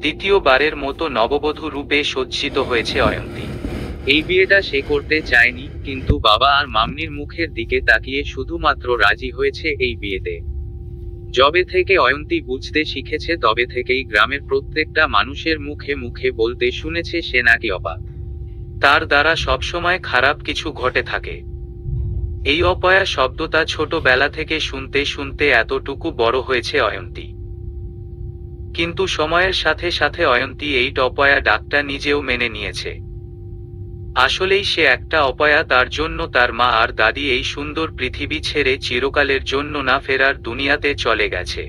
দ্বিতীয়বারের মতো নববধূ রূপে সজ্জিত হয়েছে অয়ন্তী। এই বিয়েটা সে করতে চায়নি, কিন্তু বাবা আর মাম্মির মুখের দিকে তাকিয়ে শুধুমাত্র রাজি হয়েছে এই বিয়েতে। যবে থেকে অয়ন্তী বুঝতে শিখেছে তবে থেকেই গ্রামের প্রত্যেকটা মানুষের মুখে মুখে বলতে শুনেছে সে নাকি অপয়া। তার দ্বারা সবসময় খারাপ কিছু ঘটে থাকে। এই অপয়া শব্দটা ছোটবেলা থেকে শুনতে শুনতে এতটুকু বড় হয়েছে অয়ন্তী। কিন্তু সময়ের সাথে সাথে অয়ন্তী এই অপয়া ডাকটা নিজেও মেনে নিয়েছে। আসলেই সে একটা অপয়া, তার জন্য তার মা আর দাদি এই সুন্দর পৃথিবী ছেড়ে চিরকালের জন্য না ফেরার দুনিয়াতে চলে গেছে।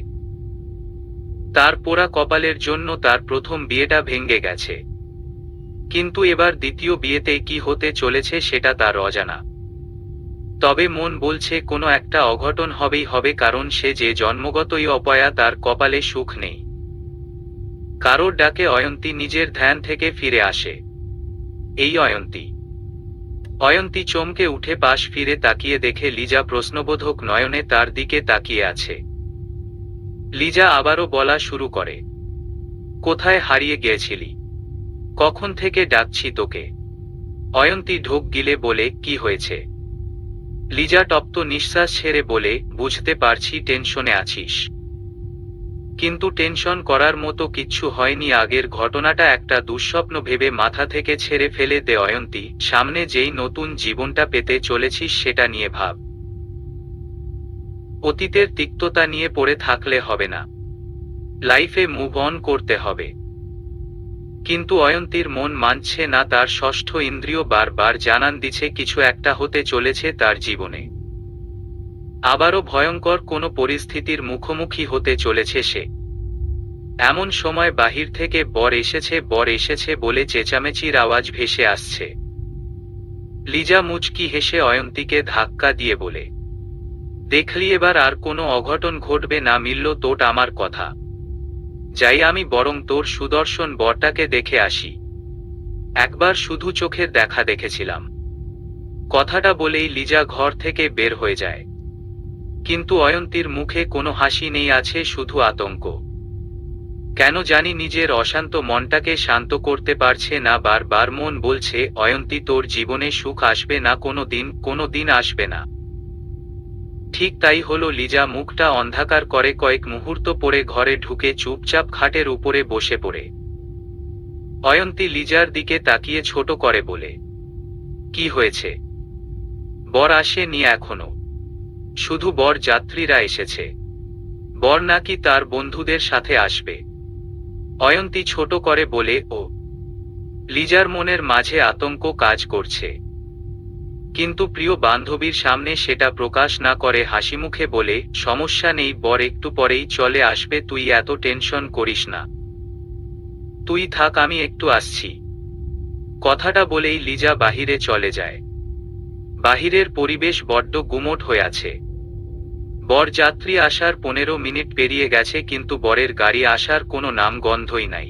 তার পোড়া কপালের জন্য তার প্রথম বিয়েটা ভেঙে গেছে, কিন্তু এবার দ্বিতীয় বিয়েতে কি হতে চলেছে সেটা তার অজানা। তবে মন বলছে কোনো একটা অঘটন হবেই হবে, কারণ সে যে জন্মগতই অপয়া, তার কপালে সুখ নেই। কারোর ডাকে অয়ন্তী নিজের ধ্যান থেকে ফিরে আসে। এই অয়ন্তী চমকে উঠে পাশ ফিরে তাকিয়ে দেখে লিজা প্রশ্নবোধক নয়নে তার দিকে তাকিয়ে আছে। লিজা আবারও বলা শুরু করে, কোথায় হারিয়ে গিয়েছিলি? কখন থেকে ডাকছি তোকে? অয়ন্তী ঢোক গিলে বলে, কি হয়েছে? লিজা তপ্ত নিঃশ্বাস ছেড়ে বলে, বুঝতে পারছি টেনশনে আছিস, কিন্তু টেনশন করার মতো কিচ্ছু হয়নি। আগের ঘটনাটা একটা দুঃস্বপ্ন ভেবে মাথা থেকে ছেড়ে ফেলে দে অয়ন্তী। সামনে যেই নতুন জীবনটা পেতে চলেছিস সেটা নিয়ে ভাব। অতীতের তিক্ততা নিয়ে পড়ে থাকলে হবে না, লাইফে মুভ অন করতে হবে। কিন্তু অয়ন্তীর মন মানছে না। তার ষষ্ঠ ইন্দ্রিয় বারবার জানান দিচ্ছে কিছু একটা হতে চলেছে তার জীবনে। আবারও ভয়ঙ্কর কোনো পরিস্থিতির মুখোমুখি হতে চলেছে সে। এমন সময় বাহির থেকে বর এসেছে বলে চেঁচামেচির আওয়াজ ভেসে আসছে। লিজা মুচকি হেসে অয়ন্তীকে ধাক্কা দিয়ে বলে, দেখলি এবার আর কোনো অঘটন ঘটবে না। মিলল তোট আমার কথা। যাই আমি বরং তোর সুদর্শন বরটাকে দেখে আসি। একবার শুধু চোখের দেখা দেখেছিলাম। কথাটা বলেই লিজা ঘর থেকে বের হয়ে যায়, কিন্তু অয়ন্তীর মুখে কোনো হাসি নেই, আছে শুধু আতঙ্ক। কেন জানি নিজের অশান্ত মনটাকে শান্ত করতে পারছে না। বারবার মন বলছে, অয়ন্তী তোর জীবনে সুখ আসবে না, কোনো দিন আসবে না। ঠিক তাই হলো। লিজা মুখটা অন্ধকার করে কয়েক মুহূর্ত পরে ঘরে ঢুকে চুপচাপ খাটের উপরে বসে পড়ে। অয়ন্তী লিজার দিকে তাকিয়ে ছোট করে বলে, কি হয়েছে? বর আসেনি এখনো? শুধু বর যাত্রীরা এসেছে। বর নাকি তার বন্ধুদের সাথে আসবে? অয়ন্তী ছোট করে বলে, ও। লিজার মনের মাঝে আতঙ্ক কাজ করছে, কিন্তু প্রিয় বান্ধবীর সামনে সেটা প্রকাশ না করে হাসিমুখে বলে, সমস্যা নেই, বর একটু পরেই চলে আসবে, তুই এত টেনশন করিস না। তুই থাক, আমি একটু আসছি। কথাটা বলেই লিজা বাহিরে চলে যায়। বাহিরের পরিবেশ বড্ড গুমোট হয়ে আছে। বরযাত্রী আসার 15 মিনিট পেরিয়ে গেছে, কিন্তু বরের গাড়ি আসার কোনো নাম গন্ধই নাই।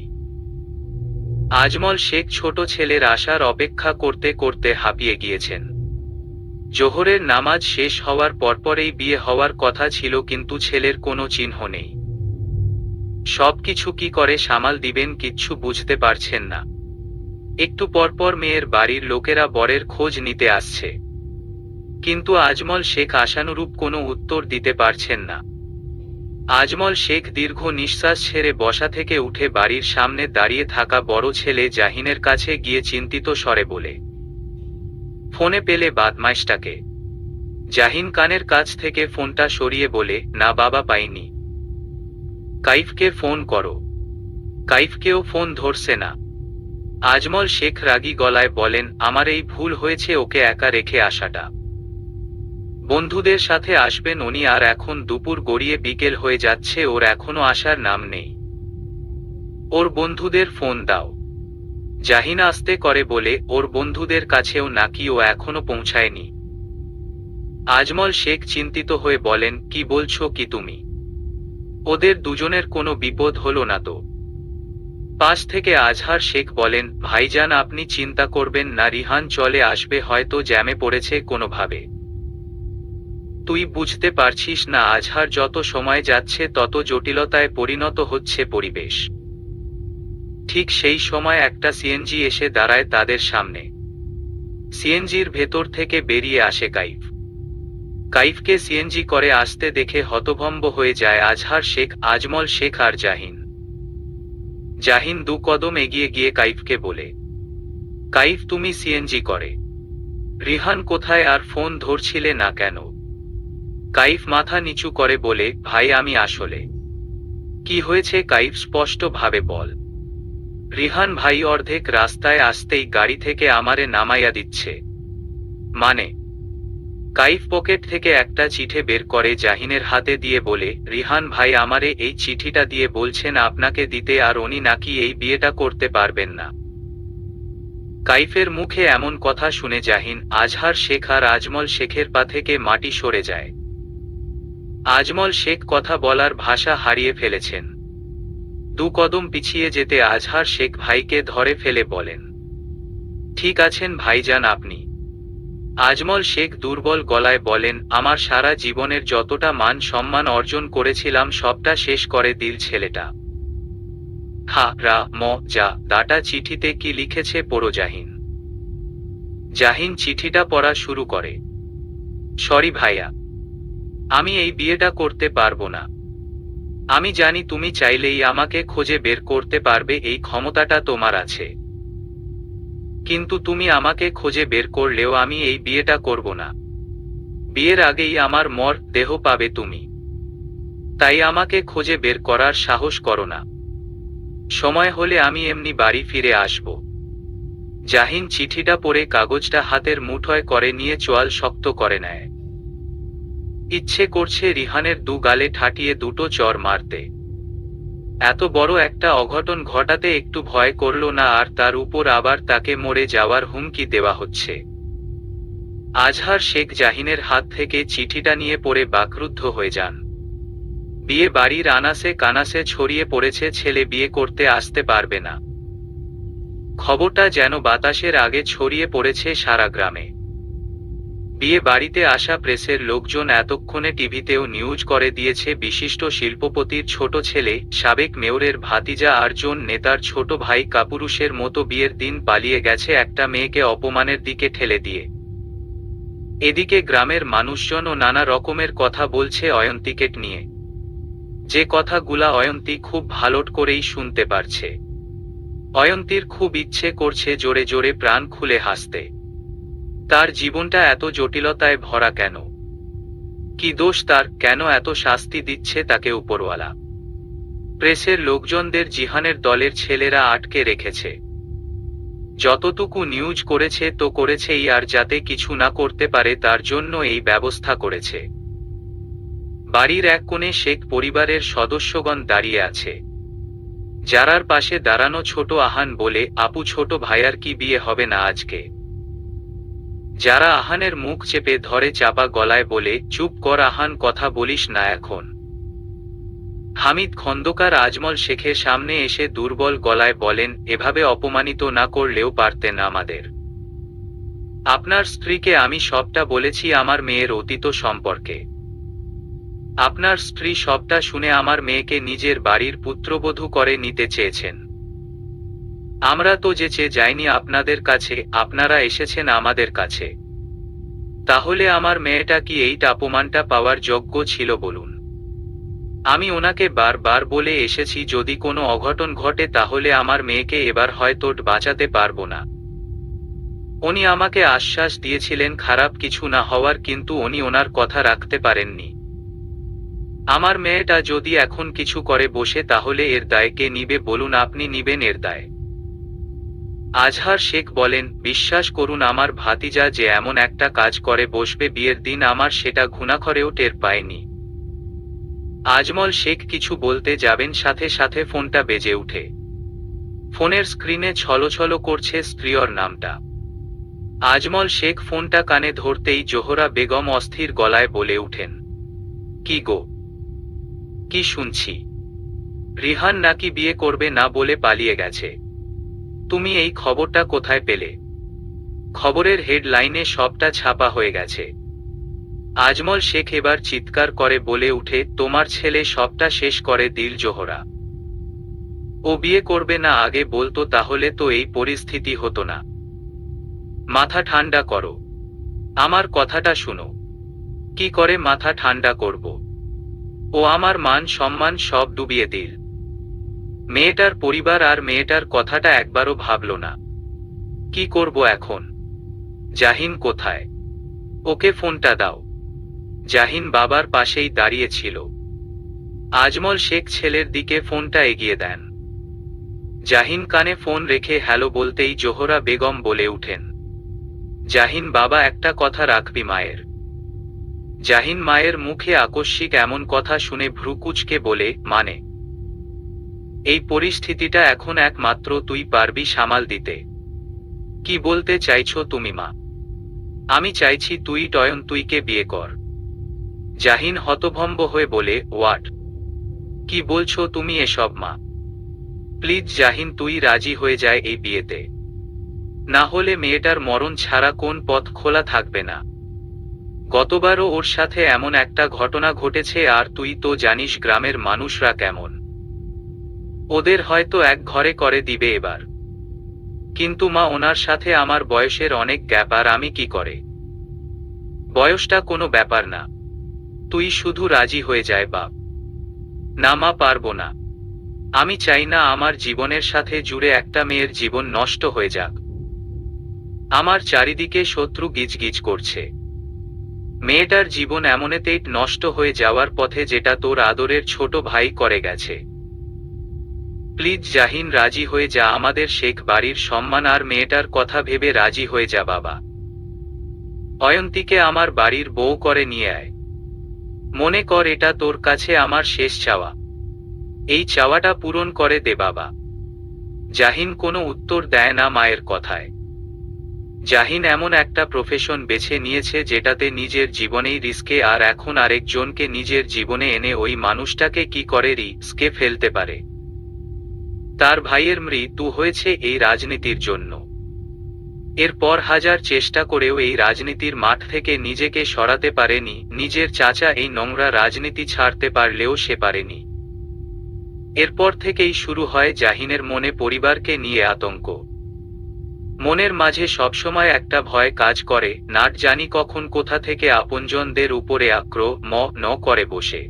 আজমল শেখ ছোট ছেলের আসার অপেক্ষা করতে করতে হাঁপিয়ে গিয়েছেন। জোহরের নামাজ শেষ হওয়ার পরপরেই বিয়ে হওয়ার কথা ছিল, কিন্তু ছেলের কোনো চিহ্ন নেই। সবকিছু কি করে সামাল দিবেন কিচ্ছু বুঝতে পারছেন না। একটু পরপর মেয়ের বাড়ির লোকেরা বরের খোঁজ নিতে আসছে, কিন্তু আজমল শেখ আশানুরূপ কোনো উত্তর দিতে পারছেন না। আজমল শেখ দীর্ঘ নিঃশ্বাস ছেড়ে বসা থেকে উঠে বাড়ির সামনে দাঁড়িয়ে থাকা বড় ছেলে জাহিনের কাছে গিয়ে চিন্তিত স্বরে বলে, ফোনে পেলে বদমাইশটাকে? জাহিন কানের কাছ থেকে ফোনটা সরিয়ে বলে, না বাবা, পাইনি। কাইফকে ফোন করো। কাইফকেও ফোন ধরছে না। আজমল শেখ রাগী গলায় বলেন, আমার এই ভুল হয়েছে ওকে একা রেখে আসাটা। বন্ধুদের সাথে আসবেন উনি, আর এখন দুপুর গড়িয়ে বিকেল হয়ে যাচ্ছে, ওর এখনো আসার নাম নেই। ওর বন্ধুদের ফোন দাও। জাহিন আস্তে করে বলে, ওর বন্ধুদের কাছেও নাকি ও এখনো পৌঁছায়নি। আজমল শেখ চিন্তিত হয়ে বলেন, কি বলছো কি তুমি? ওদের দুজনের কোনো বিপদ হলো না তো? পাশ থেকে আজহার শেখ বলেন, ভাইজান আপনি চিন্তা করবেন না, রিহান চলে আসবে, হয়তো জ্যামে পড়েছে কোনোভাবে। তুই বুঝতে পারছিস না আজহার, যত সময় যাচ্ছে তত জটিলতায় পরিণত হচ্ছে পরিবেশ। ঠিক সেই সময় একটা সিএনজি এসে দাঁড়ায় তাদের সামনে। সিএনজির ভেতর থেকে বেরিয়ে আসে কাইফ। কাইফকে সিএনজি করে আসতে দেখে হতভম্ব হয়ে যায় আজহার শেখ, আজমল শেখ আর জাহিন। জাহিন 2 কদম এগিয়ে গিয়ে কাইফকে বলে, কাইফ তুমি সিএনজি করে রিহান কোথায় আর ফোন ধরছিলে না কেন? কাইফ মাথা নিচু করে বলে, ভাই আমি আসলে। কি হয়েছে কাইফ, স্পষ্ট ভাবে বল। রিহান ভাই অর্ধেক রাস্তায় আসতেই গাড়ি থেকে আমারে নামাইয়া দিচ্ছে। মানে? কাইফ পকেট থেকে একটা চিঠি বের করে জাহিনের হাতে দিয়ে বলে, রিহান ভাই আমারে এই চিঠিটা দিয়ে বলছেন আপনাকে দিতে, আর উনি নাকি এই বিয়েটা করতে পারবেন না। কাইফের মুখে এমন কথা শুনে জাহিন, আজহার শেখ আর আজমল শেখের পা থেকে মাটি সরে যায়। আজমল শেখ কথা বলার ভাষা হারিয়ে ফেলেছেন। 2 কদম পিছিয়ে যেতে আজহার শেখ ভাইকে ধরে ফেলে বলেন, ঠিক আছেন ভাইজান আপনি? আজমল শেখ দুর্বল গলায় বলেন, আমার সারা জীবনের যতটা মান সম্মান অর্জন করেছিলাম সবটা শেষ করে দিল ছেলেটা। হা রা ম যা দাটা চিঠিতে কি লিখেছে পড়ো জাহিন। জাহিন চিঠিটা পড়া শুরু করে। সরি ভাইয়া, আমি এই বিয়েটা করতে পারবো না। আমি জানি তুমি চাইলেই আমাকে খুঁজে বের করতে পারবে, এই ক্ষমতাটা তোমার আছে। কিন্তু তুমি আমাকে খুঁজে বের করলেও আমি এই বিয়েটা করব না। বিয়ের আগেই আমার মর দেহ পাবে তুমি। তাই আমাকে খুঁজে বের করার সাহস করো না। সময় হলে আমি এমনি বাড়ি ফিরে আসব। জাহিন চিঠিটা পড়ে কাগজটা হাতের মুঠোয় করে নিয়ে চোয়াল শক্ত করে নেয়। ইচ্ছে করছে রিহানের 2 গালে ঠাটিয়ে 2টো চর মারতে। এত বড় একটা অঘটন ঘটাতে একটু ভয় করল না, আর তার উপর আবার তাকে মরে যাওয়ার হুমকি দেওয়া হচ্ছে। আজহার শেখ জাহিনের হাত থেকে চিঠিটা নিয়ে পড়ে বাকরুদ্ধ হয়ে যান। বিয়ে বাড়ির আনাসে কানাসে ছড়িয়ে পড়েছে ছেলে বিয়ে করতে আসতে পারবে না। খবরটা যেন বাতাসের আগে ছড়িয়ে পড়েছে সারা গ্রামে। বিয়ে বাড়িতে আসা প্রেসের লোকজন এতক্ষণে টিভিতেও নিউজ করে দিয়েছে বিশিষ্ট শিল্পপতির ছোট ছেলে, সাবেক মেয়রের ভাতিজা আর জন নেতার ছোট ভাই কাপুরুষের মতো বিয়ের দিন পালিয়ে গেছে একটা মেয়েকে অপমানের দিকে ঠেলে দিয়ে। এদিকে গ্রামের মানুষজনও নানা রকমের কথা বলছে অয়ন্তিকে নিয়ে, যে কথাগুলা অয়ন্তী খুব ভালো করেই শুনতে পারছে। অয়ন্তীর খুব ইচ্ছে করছে জোরে জোরে প্রাণ খুলে হাসতে। তার জীবনটা এত জটিলতায় ভরা কেন? কি দোষ তার? কেন এত শাস্তি দিচ্ছে তাকে উপরওয়ালা? প্রেসের লোকজনদের জিহানের দলের ছেলেরা আটকে রেখেছে। যতটুকু নিউজ করেছে তো করেছেই, আর যাতে কিছু না করতে পারে তার জন্য এই ব্যবস্থা করেছে। বাড়ির এক কোণে শেখ পরিবারের সদস্যগণ দাঁড়িয়ে আছে। যারার পাশে দাঁড়ানো ছোট আহান বলে, আপু ছোট ভাইয়ার কি বিয়ে হবে না আজকে? যারা আহানের মুখ চেপে ধরে চাপা গলায় বলে, চুপ কর আহান, কথা বলিস না এখন। হামিদ খন্দকার আজমল শেখের সামনে এসে দুর্বল গলায় বলেন, এভাবে অপমানিত না করলেও পারতেন আমাদের। আপনার স্ত্রীকে আমি সবটা বলেছি আমার মেয়ের অতীত সম্পর্কে। আপনার স্ত্রী সবটা শুনে আমার মেয়েকে নিজের বাড়ির পুত্রবধূ করে নিতে চেয়েছেন। আমরা তো যেচে যাইনি আপনাদের কাছে, আপনারা এসেছেন আমাদের কাছে। তাহলে আমার মেয়েটা কি এই অপমানটা পাওয়ার যোগ্য ছিল বলুন? আমি ওনাকে বারবার বলে এসেছি যদি কোনো অঘটন ঘটে তাহলে আমার মেয়েকে এবার হয়তো বাঁচাতে পারবো না। উনি আমাকে আশ্বাস দিয়েছিলেন খারাপ কিছু না হওয়ার, কিন্তু উনি ওনার কথা রাখতে পারেননি। আমার মেয়েটা যদি এখন কিছু করে বসে তাহলে এর দায় কে নিবে বলুন? আপনি নিবেন এর দায়? আজহার শেখ বলেন, বিশ্বাস করুন আমার ভাতিজা যে এমন একটা কাজ করে বসবে বিয়ের দিন, আমার সেটা ঘুণাক্ষরেও টের পায়নি। আজমল শেখ কিছু বলতে যাবেন, সাথে সাথে ফোনটা বেজে উঠে। ফোনের স্ক্রিনে ছলছল করছে স্ত্রীর নামটা। আজমল শেখ ফোনটা কানে ধরতেই জোহরা বেগম অস্থির গলায় বলে উঠেন, কি গো, কি শুনছি? রিহান নাকি বিয়ে করবে না বলে পালিয়ে গেছে। তুমি এই খবরটা কোথায় পেলে? খবরের হেডলাইনে সবটা ছাপা হয়ে গেছে। আজমল শেখ এবার চিৎকার করে বলে উঠে, তোমার ছেলে সবটা শেষ করে দিল জোহরা। ও বিয়ে করবে না আগে বলতো তাহলে তো এই পরিস্থিতি হতো না। মাথা ঠান্ডা করো, আমার কথাটা শুনো। কি করে মাথা ঠান্ডা করব? ও আমার মান সম্মান সব ডুবিয়ে দিল। মেয়েটার পরিবার আর মেয়েটার কথাটা একবারও ভাবল না। কি করব এখন? জাহিন কোথায়? ওকে ফোনটা দাও। জাহিন বাবার পাশেই দাঁড়িয়ে ছিল। আজমল শেখ ছেলের দিকে ফোনটা এগিয়ে দেন। জাহিন কানে ফোন রেখে হ্যালো বলতেই জোহরা বেগম বলে উঠেন, জাহিন বাবা একটা কথা রাখবি মায়ের। জাহিন মায়ের মুখে আকস্মিক এমন কথা শুনে ভ্রুকুচকে বলে, মানে? এই পরিস্থিতিটা এখন একমাত্র তুই পারবি সামাল দিতে। কি বলতে চাইছো তুমি মা? আমি চাইছি তুই অয়ন্তীকে বিয়ে কর। জাহিন হতভম্ব হয়ে বলে, হোয়াট? কি বলছো তুমি এসব মা? প্লিজ জাহিন তুই রাজি হয়ে যায় এই বিয়েতে। না হলে মেয়েটার মরণ ছাড়া কোন পথ খোলা থাকবে না। গতবারও ওর সাথে এমন একটা ঘটনা ঘটেছে আর তুই তো জানিস গ্রামের মানুষরা কেমন। ওদের হয়তো এক ঘরে করে দিবে এবার। কিন্তু মা ওনার সাথে আমার বয়সের অনেক গ্যাপ আর আমি কি করে? বয়সটা কোনো ব্যাপার না, তুই শুধু রাজি হয়ে যায় বাপ। না মা পারবো না। আমি চাই না আমার জীবনের সাথে জুড়ে একটা মেয়ের জীবন নষ্ট হয়ে যাক। আমার চারিদিকে শত্রু গিজগিজ করছে। মেয়েটার জীবন এমনেতেই নষ্ট হয়ে যাওয়ার পথে যেটা তোর আদরের ছোট ভাই করে গেছে। প্লিজ জাহিন রাজি হয়ে যা, আমাদের শেখ বাড়ির সম্মান আর মেয়েটার কথা ভেবে রাজি হয়ে যা বাবা। অয়ন্তীকে আমার বাড়ির বউ করে নিয়ে আয়। মনে কর এটা তোর কাছে আমার শেষ চাওয়া। এই চাওয়াটা পূরণ করে দে বাবা। জাহিন কোনো উত্তর দেয় না মায়ের কথায়। জাহিন এমন একটা প্রফেশন বেছে নিয়েছে যেটাতে নিজের জীবনেই রিস্কে, আর এখন আরেকজনকে নিজের জীবনে এনে ওই মানুষটাকে কি করে রিস্কে ফেলতে পারে। তার ভাইয়ের মৃত্যু হয়েছে এই রাজনীতির জন্য। এরপর হাজার চেষ্টা করেও এই রাজনীতির মাঠ থেকে নিজেকে সরাতে পারেনি। নিজের চাচা এই নোংরা রাজনীতি ছাড়তে পারলেও সে পারেনি। এরপর থেকেই শুরু হয় জাহিনের মনে পরিবারকে নিয়ে আতঙ্ক। মনের মাঝে সবসময় একটা ভয় কাজ করে, নাট জানি কখন কোথা থেকে আপনজনদের উপরে আক্রমণ করে বসে।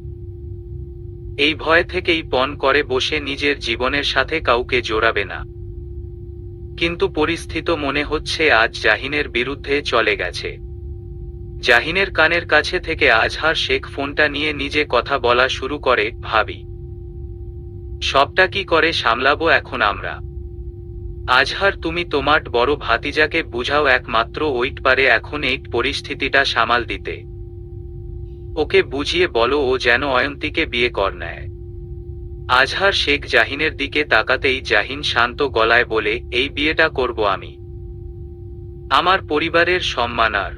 এই ভয় থেকেই পণ করে বসে নিজের জীবনের সাথে কাউকে জোড়াবে না। কিন্তু পরিস্থিতি মনে হচ্ছে আজ জাহিনের বিরুদ্ধে চলে গেছে। জাহিনের কানের কাছে থেকে আজহার শেখ ফোনটা নিয়ে নিজে কথা বলা শুরু করে, ভাবি সবটা কি করে সামলাবো এখন আমরা? আজহার তুমি তোমার বড় ভাতিজাকে বুঝাও, একমাত্র ওইট পারে এখন এই পরিস্থিতিটা সামাল দিতে। ওকে বুঝিয়ে বলো ও যেন অয়ন্তীকে বিয়ে কর নেয়। আজহার শেখ জাহিনের দিকে তাকাতেই জাহিন শান্ত গলায় বলে, এই বিয়েটা করব আমি, আমার পরিবারের সম্মান আর।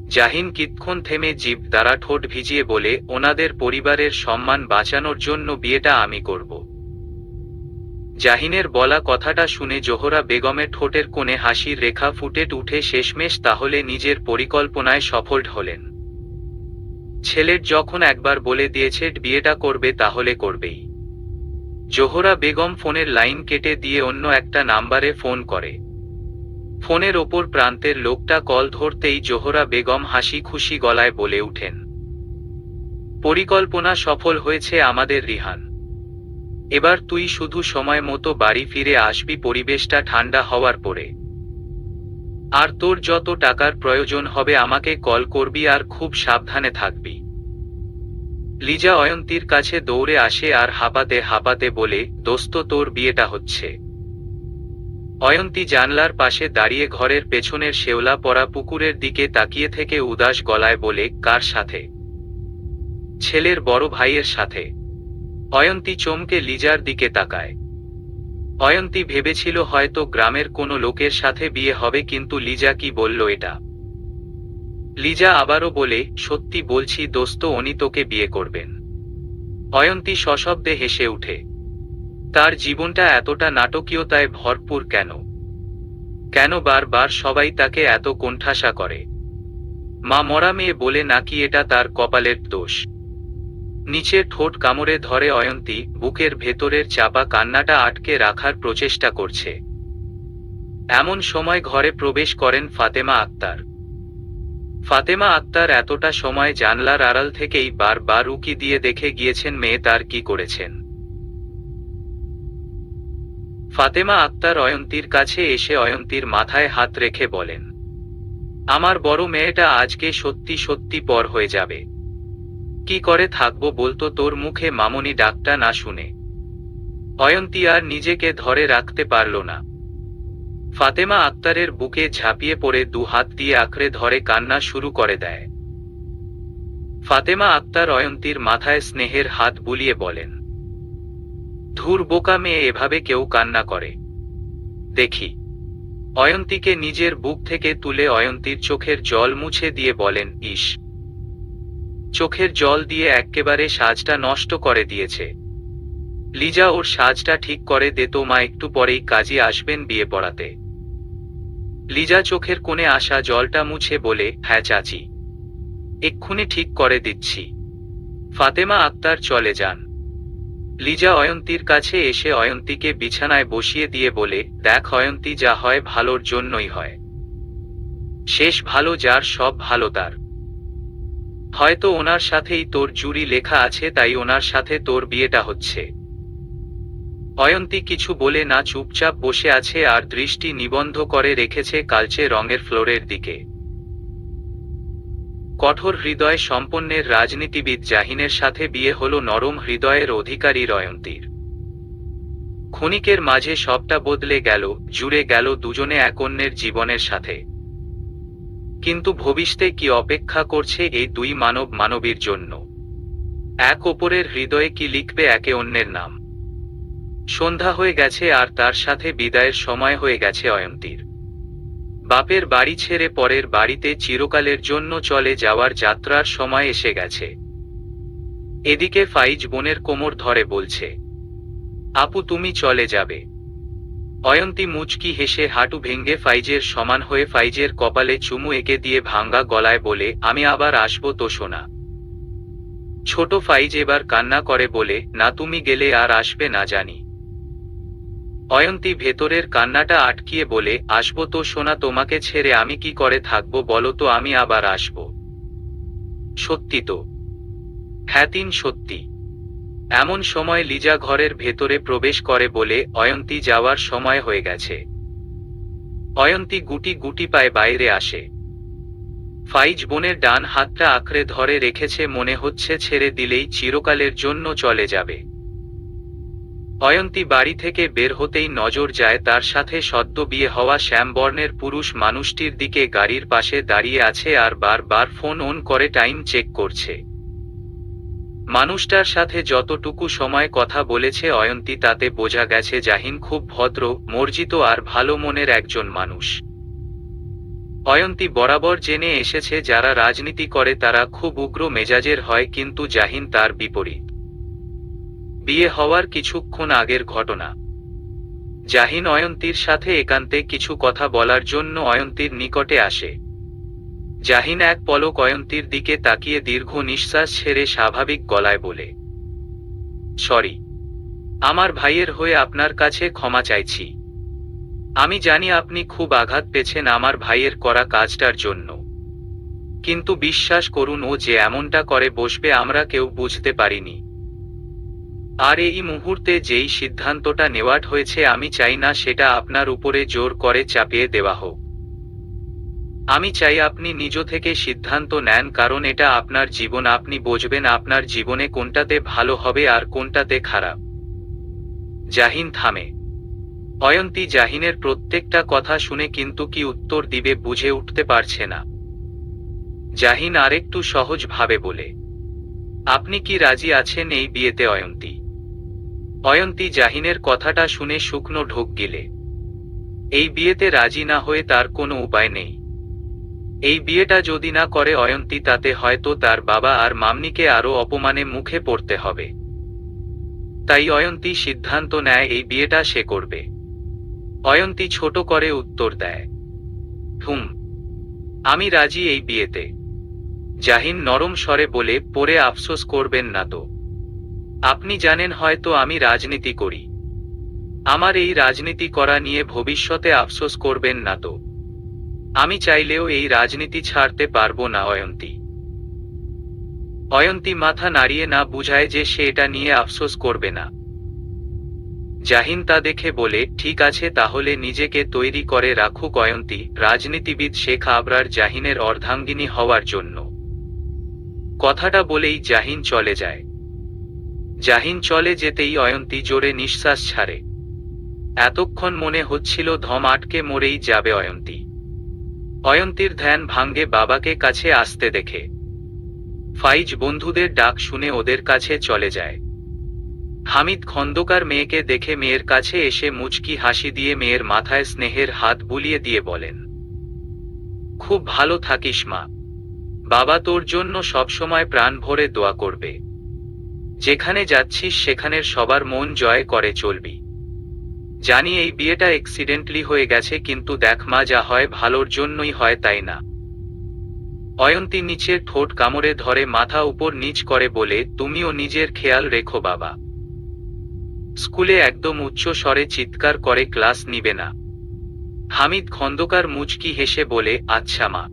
জাহিন কিতক্ষণ থেমে জিভ দ্বারা ঠোঁট ভিজিয়ে বলে, ওনাদের পরিবারের সম্মান বাঁচানোর জন্য বিয়েটা আমি করব। জাহিনের বলা কথাটা শুনে জোহরা বেগমের ঠোঁটের কোণে হাসির রেখা ফুটে উঠে শেষমেশ তাহলে নিজের পরিকল্পনায় সফল হলেন। ছেলের যখন একবার বলে দিয়েছে বিয়েটা করবে তাহলে করবেই। জোহরা বেগম ফোনের লাইন কেটে দিয়ে অন্য একটা নাম্বারে ফোন করে। ফোনের ওপর প্রান্তের লোকটা কল ধরতেই জোহরা বেগম হাসি খুশি গলায় বলে উঠেন, পরিকল্পনা সফল হয়েছে আমাদের রিহান। এবার তুই শুধু সময় মতো বাড়ি ফিরে আসবি পরিবেশটা ঠান্ডা হওয়ার পরে। আর তোর যত টাকার প্রয়োজন হবে আমাকে কল করবি আর খুব সাবধানে থাকবি। লিজা অয়ন্তীর কাছে দৌড়ে আসে আর হাঁপাতে হাঁপাতে বলে, দোস্ত তোর বিয়েটা হচ্ছে। অয়ন্তী জানলার পাশে দাঁড়িয়ে ঘরের পেছনের শেওলা পড়া পুকুরের দিকে তাকিয়ে থেকে উদাস গলায় বলে, কার সাথে? ছেলের বড় ভাইয়ের সাথে। অয়ন্তী চমকে লিজার দিকে তাকায়। অয়ন্তী ভেবেছিল হয়তো গ্রামের কোনো লোকের সাথে বিয়ে হবে, কিন্তু লিজা কি বলল এটা? লিজা আবারও বলে, সত্যি বলছি দোস্ত, উনি তোকে বিয়ে করবেন। অয়ন্তী সশব্দে হেসে উঠে। তার জীবনটা এতটা নাটকীয়তায় ভরপুর কেন? কেন বারবার সবাই তাকে এত কোণঠাসা করে? মা মরা মেয়ে বলে নাকি এটা তার কপালের দোষ? নিচের ঠোঁট কামড়ে ধরে অয়ন্তী, বুকের ভেতরের চাপা কান্নাটা আটকে রাখার প্রচেষ্টা করছে। এমন সময় ঘরে প্রবেশ করেন ফাতেমা আক্তার। ফাতেমা আক্তার এতটা সময় জানলার আড়াল থেকেই বারবার উকি দিয়ে দেখে গিয়েছেন মেয়ে তার কি করেছেন। ফাতেমা আক্তার অয়ন্তীর কাছে এসে অয়ন্তীর মাথায় হাত রেখে বলেন, আমার বড় মেয়েটা আজকে সত্যি সত্যি পর হয়ে যাবে। কি করে থাকবো বলতো তোর মুখে মামনি ডাকটা না শুনে। অয়ন্তী আর নিজেকে ধরে রাখতে পারল না। ফাতেমা আক্তারের বুকে ঝাঁপিয়ে পড়ে দু হাত দিয়ে আঁকড়ে ধরে কান্না শুরু করে দেয়। ফাতেমা আক্তার অয়ন্তীর মাথায় স্নেহের হাত বুলিয়ে বলেন, ধুর বোকা মেয়ে, এভাবে কেউ কান্না করে দেখি। অয়ন্তীকে নিজের বুক থেকে তুলে অয়ন্তীর চোখের জল মুছে দিয়ে বলেন, ইস, চোখের জল দিয়ে এক্কেবারে সাজটা নষ্ট করে দিয়েছে। লিজা, ওর সাজটা ঠিক করে দে তো মা, একটু পরেই কাজী আসবেন বিয়ে পড়াতে। লিজা চোখের কোণে আসা জলটা মুছে বলে, হ্যাঁ চাচি, এক্ষুনি ঠিক করে দিচ্ছি। ফাতেমা আক্তার চলে যান। লিজা অয়ন্তীর কাছে এসে অয়ন্তীকে বিছানায় বসিয়ে দিয়ে বলে, দেখ অয়ন্তী, যা হয় ভালোর জন্যই হয়। শেষ ভালো যার, সব ভালো তার। হয়তো ওনার সাথেই তোর জুরি লেখা আছে, তাই ওনার সাথে তোর বিয়েটা হচ্ছে। অয়ন্তী কিছু বলে না, চুপচাপ বসে আছে আর দৃষ্টি নিবন্ধ করে রেখেছে কালচে রঙের ফ্লোরের দিকে। কঠোর হৃদয় সম্পন্নের রাজনীতিবিদ জাহিনের সাথে বিয়ে হলো নরম হৃদয়ের অধিকারী অয়ন্তীর। ক্ষণিকের মাঝে সবটা বদলে গেল, জুড়ে গেল দুজনে এক অন্যের জীবনের সাথে। কিন্তু ভবিষ্যতে কি অপেক্ষা করছে এই দুই মানব মানবীর জন্য? এক অপরের হৃদয়ে কি লিখবে একে অন্যের নাম? সন্ধ্যা হয়ে গেছে আর তার সাথে বিদায়ের সময় হয়ে গেছে অয়ন্তীর। বাপের বাড়ি ছেড়ে পরের বাড়িতে চিরকালের জন্য চলে যাওয়ার যাত্রার সময় এসে গেছে। এদিকে ফাইজ বোনের কোমর ধরে বলছে, আপু তুমি চলে যাবে? অয়ন্তী মুচকি হেসে হাঁটু ভেঙে ফাইজের সমান হয়ে ফাইজের কপালে চুমু এঁকে দিয়ে ভাঙ্গা গলায় বলে, আমি আবার আসবো তো সোনা। ছোট ফাইজ এবার কান্না করে বলে, না তুমি গেলে আর আসবে না জানি। অয়ন্তী ভেতরের কান্নাটা আটকিয়ে বলে, আসবো তো সোনা, তোমাকে ছেড়ে আমি কি করে থাকবো বলো তো, আমি আবার আসবো। সত্যি তো? হ্যাঁ তিন সত্যি। এমন সময় লিজা ঘরের ভেতরে প্রবেশ করে বলে, অয়ন্তী যাওয়ার সময় হয়ে গেছে। অয়ন্তী গুটি গুটি পায়ে বাইরে আসে। ফাইজ বোনের ডান হাতটা আঁকড়ে ধরে রেখেছে, মনে হচ্ছে ছেড়ে দিলেই চিরকালের জন্য চলে যাবে। অয়ন্তী বাড়ি থেকে বের হতেই নজর যায় তার সাথে সদ্য বিয়ে হওয়া শ্যামবর্ণের পুরুষ মানুষটির দিকে। গাড়ির পাশে দাঁড়িয়ে আছে আর বারবার ফোন অন করে টাইম চেক করছে। মানুষটার সাথে যতটুকু সময় কথা বলেছে অয়ন্তী, তাতে বোঝা গেছে জাহিন খুব ভদ্র, মর্জিত আর ভালো মনের একজন মানুষ। অয়ন্তী বরাবর জেনে এসেছে যারা রাজনীতি করে তারা খুব উগ্র মেজাজের হয়, কিন্তু জাহিন তার বিপরীত। বিয়ে হওয়ার কিছুক্ষণ আগের ঘটনা। জাহিন অয়ন্তীর সাথে একান্তে কিছু কথা বলার জন্য অয়ন্তীর নিকটে আসে। জাহিন এক পলক অয়ন্তীর দিকে তাকিয়ে দীর্ঘ নিঃশ্বাস ছেড়ে স্বাভাবিক গলায় বলে, সরি, আমার ভাইয়ের হয়ে আপনার কাছে ক্ষমা চাইছি। আমি জানি আপনি খুব আঘাত পেয়েছেন আমার ভাইয়ের করা কাজটার জন্য, কিন্তু বিশ্বাস করুন ও যে এমনটা করে বসবে আমরা কেউ বুঝতে পারিনি। আর এই মুহূর্তে যেই সিদ্ধান্তটা নেওয়ার হয়েছে আমি চাই না সেটা আপনার উপরে জোর করে চাপিয়ে দেওয়া হোক। আমি চাই আপনি নিজ থেকে সিদ্ধান্ত নেন, কারণ এটা আপনার জীবন, আপনি বুঝবেন আপনার জীবনে কোনটাতে ভালো হবে আর কোনটাতে খারাপ। জাহিন থামে। অয়ন্তী জাহিনের প্রত্যেকটা কথা শুনে কিন্তু কি উত্তর দিবে বুঝে উঠতে পারছে না। জাহিন আরেকটু সহজ ভাবে বলে, আপনি কি রাজি আছেন এই বিয়েতে অয়ন্তী? অয়ন্তী জাহিনের কথাটা শুনে শুকনো ঢোক গিলে। এই বিয়েতে রাজি না হয়ে তার কোনো উপায় নেই। এই বিয়েটা যদি না করে অয়ন্তী, তাতে হয়তো তার বাবা আর মামনিকে আরো অপমানে মুখে পড়তে হবে। তাই অয়ন্তী সিদ্ধান্ত নেয় এই বিয়েটা সে করবে। অয়ন্তী ছোট করে উত্তর দেয়, আমি রাজি এই বিয়েতে। জাহিন নরম স্বরে বলে, পরে আফসোস করবেন না তো? আপনি জানেন হয়তো আমি রাজনীতি করি। আমার এই রাজনীতি করা নিয়ে ভবিষ্যতে আফসোস করবেন না তো? আমি চাইলেও এই রাজনীতি ছাড়তে পারবো না অয়ন্তী। অয়ন্তী মাথা নাড়িয়ে না বুঝায় যে সে এটা নিয়ে আফসোস করবে না। জাহিন তা দেখে বলে, ঠিক আছে, তাহলে নিজেকে তৈরি করে রাখুক অয়ন্তী, রাজনীতিবিদ শেখ আবরার জাহিনের অর্ধাঙ্গিনী হওয়ার জন্য। কথাটা বলেই জাহিন চলে যায়। জাহিন চলে যেতেই অয়ন্তী জোরে নিঃশ্বাস ছাড়ে। এতক্ষণ মনে হচ্ছিল ধম আটকে মরেই যাবে অয়ন্তী। অয়ন্তীর ধ্যান ভাঙ্গে বাবাকে কাছে আসতে দেখে। ফাইজ বন্ধুদের ডাক শুনে ওদের কাছে চলে যায়। হামিদ খন্দকার মেয়েকে দেখে মেয়ের কাছে এসে মুচকি হাসি দিয়ে মেয়ের মাথায় স্নেহের হাত বুলিয়ে দিয়ে বলেন, খুব ভালো থাকিস মা। বাবা তোর জন্য সবসময় প্রাণ ভরে দোয়া করবে। যেখানে যাচ্ছিস সেখানের সবার মন জয় করে চলবি। জানি এই বিয়েটা অ্যাক্সিডেন্টলি হয়ে গেছে, কিন্তু দেখ মা, যা হয় ভালোর জন্যই হয়, তাই না? অয়ন্তী নিচের ঠোঁট কামড়ে ধরে মাথা উপর নিচ করে বলে, তুমিও নিজের খেয়াল রেখো বাবা। স্কুলে একদম উচ্চ স্বরে চিৎকার করে ক্লাস নিবে না। হামিদ খন্দকার মুচকি হেসে বলে, আচ্ছা মা,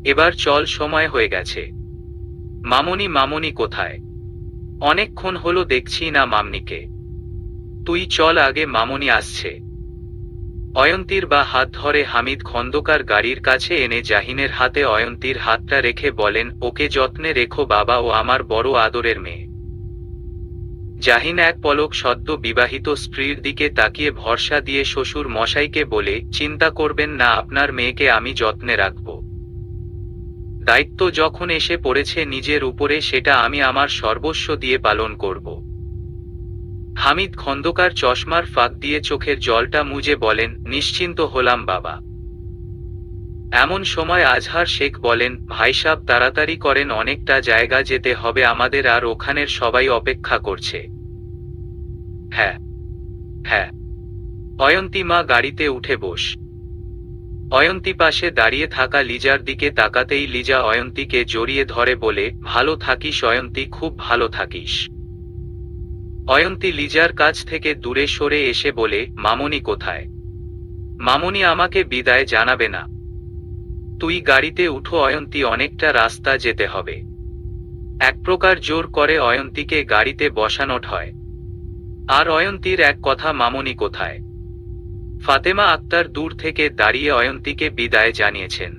এবার চল, সময় হয়ে গেছে। মামনি, মামনি কোথায়? অনেকক্ষণ হলো দেখছি না মামনিকে। তুই চল আগে, মামনি আসছে। অয়ন্তীর বা হাত ধরে হামিদ খন্দকার গাড়ির কাছে এনে জাহিনের হাতে অয়ন্তীর হাতটা রেখে বলেন, ওকে যত্নে রেখো বাবা, ও আমার বড় আদরের মেয়ে। জাহিন এক পলক সদ্য বিবাহিত স্ত্রীর দিকে তাকিয়ে ভরসা দিয়ে শ্বশুর মশাইকে বলে, চিন্তা করবেন না, আপনার মেয়েকে আমি যত্নে রাখব। দায়িত্ব যখন এসে পড়েছে নিজের উপরে, সেটা আমি আমার সর্বস্ব দিয়ে পালন করব। হামিদ খন্দকার চশমার ফাঁক দিয়ে চোখের জলটা মুজে বলেন, নিশ্চিন্ত হলাম বাবা। এমন সময় আজহার শেখ বলেন, ভাইসাব তাড়াতাড়ি করেন, অনেকটা জায়গা যেতে হবে আমাদের, আর ওখানের সবাই অপেক্ষা করছে। হ্যাঁ হ্যাঁ। অয়ন্তী মা, গাড়িতে উঠে বস। অয়ন্তী পাশে দাঁড়িয়ে থাকা লিজার দিকে তাকাতেই লিজা অয়ন্তীকে জড়িয়ে ধরে বলে, ভালো থাকিস অয়ন্তী, খুব ভালো থাকিস। অয়ন্তী লিজার কাছ থেকে দূরে সরে এসে বলে, মামনি কোথায়? মামনি আমাকে বিদায় জানাবে না? তুই গাড়িতে উঠো অয়ন্তী, অনেকটা রাস্তা যেতে হবে। এক প্রকার জোর করে অয়ন্তীকে গাড়িতে বসানো হয়। আর অয়ন্তীর এক কথা, মামনি কোথায়? ফাতেমা আক্তার দূর থেকে দাঁড়িয়ে অয়ন্তীকে বিদায় জানিয়েছেন।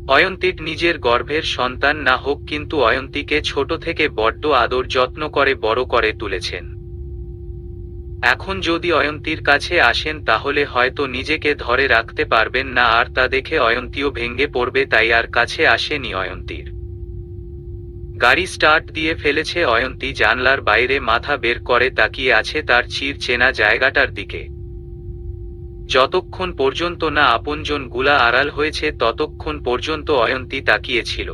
অয়ন্তীর নিজের গর্ভের সন্তান না হোক, কিন্তু অয়ন্তীকে ছোট থেকে বড্ড আদর যত্ন করে বড় করে তুলেছেন। এখন যদি অয়ন্তীর কাছে আসেন তাহলে হয়তো নিজেকে ধরে রাখতে পারবেন না, আর তা দেখে অয়ন্তীও ভেঙে পড়বে, তাই আর কাছে আসেনি অয়ন্তীর। গাড়ি স্টার্ট দিয়ে ফেলেছে অয়ন্তী জানলার বাইরে মাথা বের করে তাকিয়ে আছে তার চির চেনা জায়গাটার দিকে। যতক্ষণ পর্যন্ত না আপনজন গুলা আড়াল হয়েছে ততক্ষণ পর্যন্ত অয়ন্তী তাকিয়েছিল।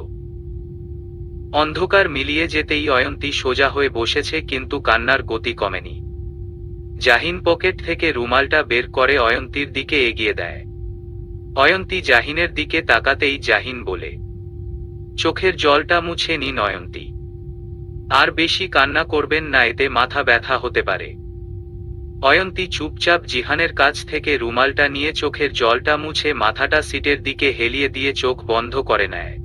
অন্ধকার মিলিয়ে যেতেই অয়ন্তী সোজা হয়ে বসেছে, কিন্তু কান্নার গতি কমেনি। জাহিন পকেট থেকে রুমালটা বের করে অয়ন্তীর দিকে এগিয়ে দেয়। অয়ন্তী জাহিনের দিকে তাকাতেই জাহিন বলে, চোখের জলটা মুছে নিন অয়ন্তী। আর বেশি কান্না করবেন না, এতে মাথা ব্যথা হতে পারে। অয়ন্তী চুপচাপ জিহানের কাছ থেকে রুমালটা নিয়ে চোখের জলটা মুছে মাথাটা সিটের দিকে হেলিয়ে দিয়ে চোখ বন্ধ করে নেয়।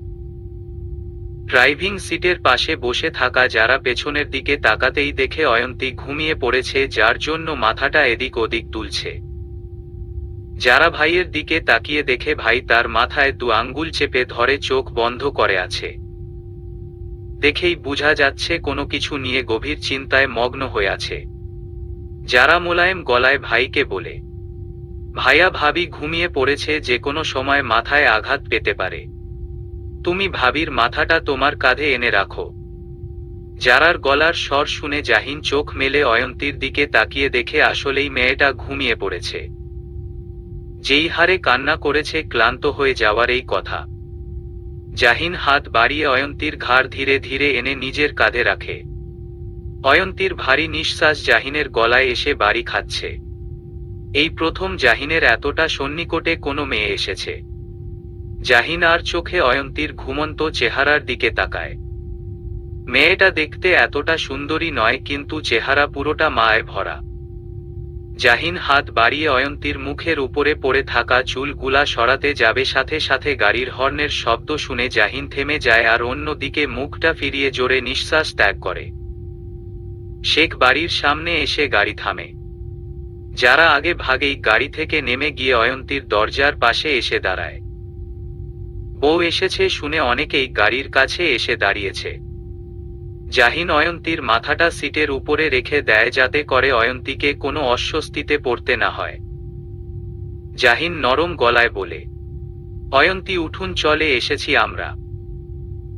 ড্রাইভিং সিটের পাশে বসে থাকা যারা পেছনের দিকে তাকাতেই দেখে অয়ন্তী ঘুমিয়ে পড়েছে, যার জন্য মাথাটা এদিক ওদিক দুলছে। যারা ভাইয়ের দিকে তাকিয়ে দেখে ভাই তার মাথায় দু আঙ্গুল চেপে ধরে চোখ বন্ধ করে আছে। দেখেই বোঝা যাচ্ছে কোনো কিছু নিয়ে গভীর চিন্তায় মগ্ন হয়ে আছে। যারা মোলায়েম গলায় ভাইকে বলে, ভাইয়া ভাবি ঘুমিয়ে পড়েছে, যে কোনো সময় মাথায় আঘাত পেতে পারে, তুমি ভাবির মাথাটা তোমার কাঁধে এনে রাখো। যারার গলার স্বর শুনে জাহিন চোখ মেলে অয়ন্তীর দিকে তাকিয়ে দেখে আসলেই মেয়েটা ঘুমিয়ে পড়েছে। যেই হারে কান্না করেছে, ক্লান্ত হয়ে যাওয়ার এই কথা। জাহিন হাত বাড়িয়ে অয়ন্তীর ঘাড় ধীরে ধীরে এনে নিজের কাঁধে রাখে। অয়ন্তীর ভারী নিঃশ্বাস জাহিনের গলায় এসে বাড়ি খাচ্ছে। এই প্রথম জাহিনের এতটা সন্নিকটে কোনো মেয়ে এসেছে। জাহিন আর চোখে অয়ন্তীর ঘুমন্ত চেহারার দিকে তাকায়। মেয়েটা দেখতে এতটা সুন্দরী নয়, কিন্তু চেহারা পুরোটা মায়ে ভরা। জাহিন হাত বাড়িয়ে অয়ন্তীর মুখের উপরে পড়ে থাকা চুলগুলা সরাতে যাবে, সাথে সাথে গাড়ির হর্নের শব্দ শুনে জাহিন থেমে যায় আর অন্যদিকে মুখটা ফিরিয়ে জোরে নিঃশ্বাস ত্যাগ করে। শেখ বাড়ির সামনে এসে গাড়ি থামে। যারা আগে ভাগেই গাড়ি থেকে নেমে গিয়ে অয়ন্তীর দরজার পাশে এসে দাঁড়ায়। বউ এসেছে শুনে অনেকেই গাড়ির কাছে এসে দাঁড়িয়েছে। জাহিন অয়ন্তীর মাথাটা সিটের উপরে রেখে দেয় যাতে করে অয়ন্তীকে কোনো অস্বস্তিতে পড়তে না হয়। জাহিন নরম গলায় বলে, অয়ন্তী উঠুন, চলে এসেছি আমরা।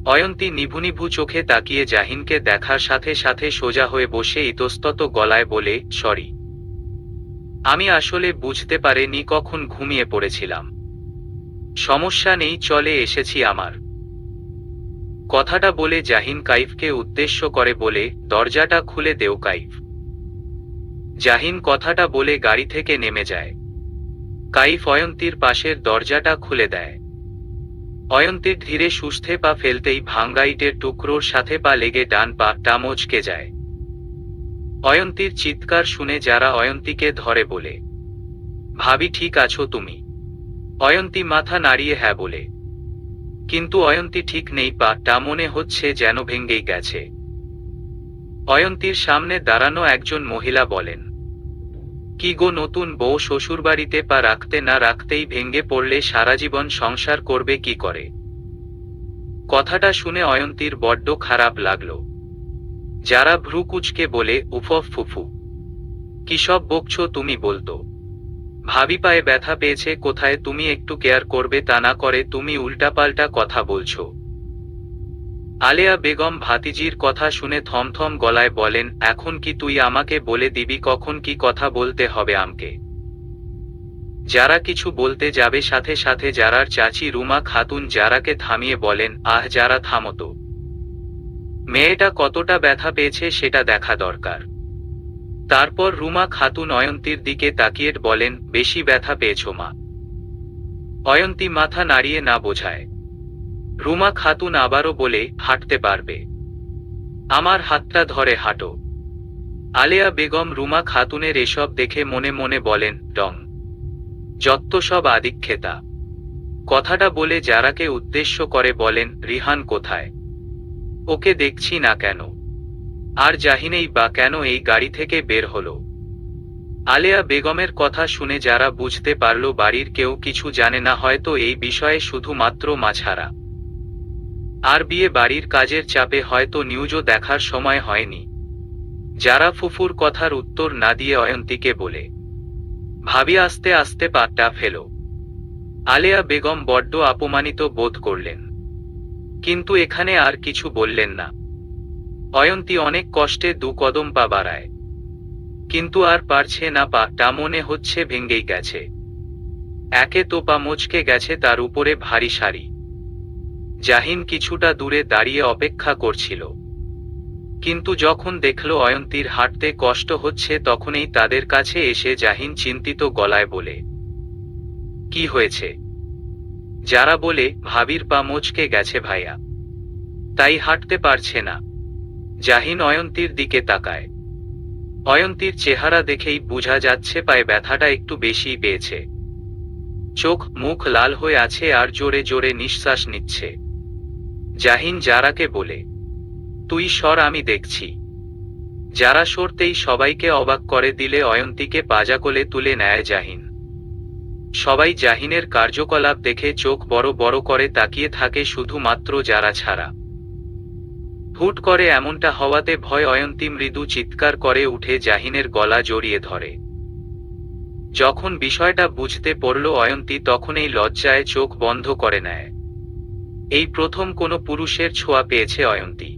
অয়ন্তী নিভু নিভু চোখে তাকিয়ে জাহিনকে দেখার সাথে সাথে সোজা হয়ে বসে ইতস্তত গলায় বলে, সরি, আমি আসলে বুঝতে পারিনি, কখন ঘুমিয়ে পড়েছিলাম। সমস্যা নেই, চলে এসেছি আমার। কথাটা বলে জাহিন কাইফকে উদ্দেশ্য করে বলে, দরজাটা খুলে দেও কাইফ। জাহিন কথাটা বলে গাড়ি থেকে নেমে যায়। কাইফ অয়ন্তীর পাশের দরজাটা খুলে দেয়। অয়ন্তীর ধীরে সুস্থে পা ফেলতেই ভাঙা ইটের টুকরোর সাথে পা লেগে ডান পাটা মচকে যায়। অয়ন্তীর চিৎকার শুনে যারা অয়ন্তীকে ধরে বলে, ভাবি ঠিক আছো তুমি? অয়ন্তী মাথা নাড়িয়ে হ্যাঁ বলে। কিন্তু অয়ন্তী ঠিক নেই, পাটা মনে হচ্ছে যেন ভেঙেই গেছে। অয়ন্তীর সামনে দাঁড়ানো একজন মহিলা বলেন, কি গো, নতুন বউ শ্বশুরবাড়িতে পা রাখতে না রাখতেই ভেঙে পড়লে সারা জীবন সংসার করবে কি করে? কথাটা শুনে অয়ন্তীর বড্ড খারাপ লাগলো। যারা ভ্রু কুচকে বলে, উফ ফুফু, কি সব বকছো তুমি? বলতো ভাবি পায়ে ব্যথা পেয়েছে কোথায়, তুমি একটু কেয়ার করবে, তা না করে তুমি উল্টাপাল্টা কথা বলছো। আলেয়া বেগম ভাতিজির কথা শুনে থমথম গলায় বলেন, এখন কি তুই আমাকে বলে দিবি কখন কি কথা বলতে হবে আমকে? যারা কিছু বলতে যাবে সাথে সাথে যারার চাচি রুমা খাতুন যারাকে থামিয়ে বলেন, আহ যারা থামতো, মেয়েটা কতটা ব্যথা পেয়েছে সেটা দেখা দরকার। তারপর রুমা খাতুন অয়ন্তীর দিকে তাকিয়ে বলেন, বেশি ব্যথা পেয়েছো মা? অয়ন্তী মাথা নাড়িয়ে না বোঝায়। রুমা খাতুন আবারও বলে, হাঁটতে পারবে? আমার হাতটা ধরে হাঁটো। আলেয়া বেগম রুমা খাতুনের এসব দেখে মনে মনে বলেন, ডং, যত্ত সব আদিক্ষেতা। কথাটা বলে যারাকে উদ্দেশ্য করে বলেন, রিহান কোথায়? ওকে দেখছি না কেন? আর জাহিনেই বা কেন এই গাড়ি থেকে বের হলো? আলেয়া বেগমের কথা শুনে যারা বুঝতে পারল বাড়ির কেউ কিছু জানে না, হয়তো এই বিষয়ে শুধুমাত্র মাছারা। আর বিয়ে বাড়ির কাজের চাপে হয়তো নিউজও দেখার সময় হয়নি। যারা ফুফুর কথার উত্তর না দিয়ে অয়ন্তীকে বলে, ভাবি আস্তে আস্তে পাটা ফেলো। আলেয়া বেগম বড্ড অপমানিত বোধ করলেন, কিন্তু এখানে আর কিছু বললেন না। অয়ন্তী অনেক কষ্টে 2 কদম পা বাড়ায়, কিন্তু আর পারছে না, পাটা মনে হচ্ছে ভেঙেই গেছে। একে তো পা মচকে গেছে, তার উপরে ভারী শাড়ি। জাহিন কিছুটা দূরে দাঁড়িয়ে অপেক্ষা করছিল, কিন্তু যখন দেখল অয়ন্তীর হাঁটতে কষ্ট হচ্ছে তখনই তাদের কাছে এসে জাহিন চিন্তিত গলায় বলে, কি হয়েছে? যারা বলে, ভাবির পা মচকে গেছে ভাইয়া, তাই হাঁটতে পারছে না। জাহিন অয়ন্তীর দিকে তাকায়। অয়ন্তীর চেহারা দেখেই বোঝা যাচ্ছে পায়ে ব্যথাটা একটু বেশিই পেয়েছে। চোখ মুখ লাল হয়ে আছে আর জোরে জোরে নিঃশ্বাস নিচ্ছে। জাহিন যারাকে বলে, তুই সর, আমি দেখছি। যারা সরতেই সবাইকে অবাক করে দিলে অয়ন্তীকে পাজা কোলে তুলে নেয় জাহিন। সবাই জাহিনের কার্যকলাপ দেখে চোখ বড় বড় করে তাকিয়ে থাকে, শুধুমাত্র যারা ছাড়া। হুট করে এমনটা হওয়াতে ভয় অয়ন্তী মৃদু চিৎকার করে উঠে জাহিনের গলা জড়িয়ে ধরে। যখন বিষয়টা বুঝতে পারল অয়ন্তী, তখন এই লজ্জায় চোখ বন্ধ করে নেয়। এই প্রথম কোনো পুরুষের ছোঁয়া পেয়েছে অয়ন্তী।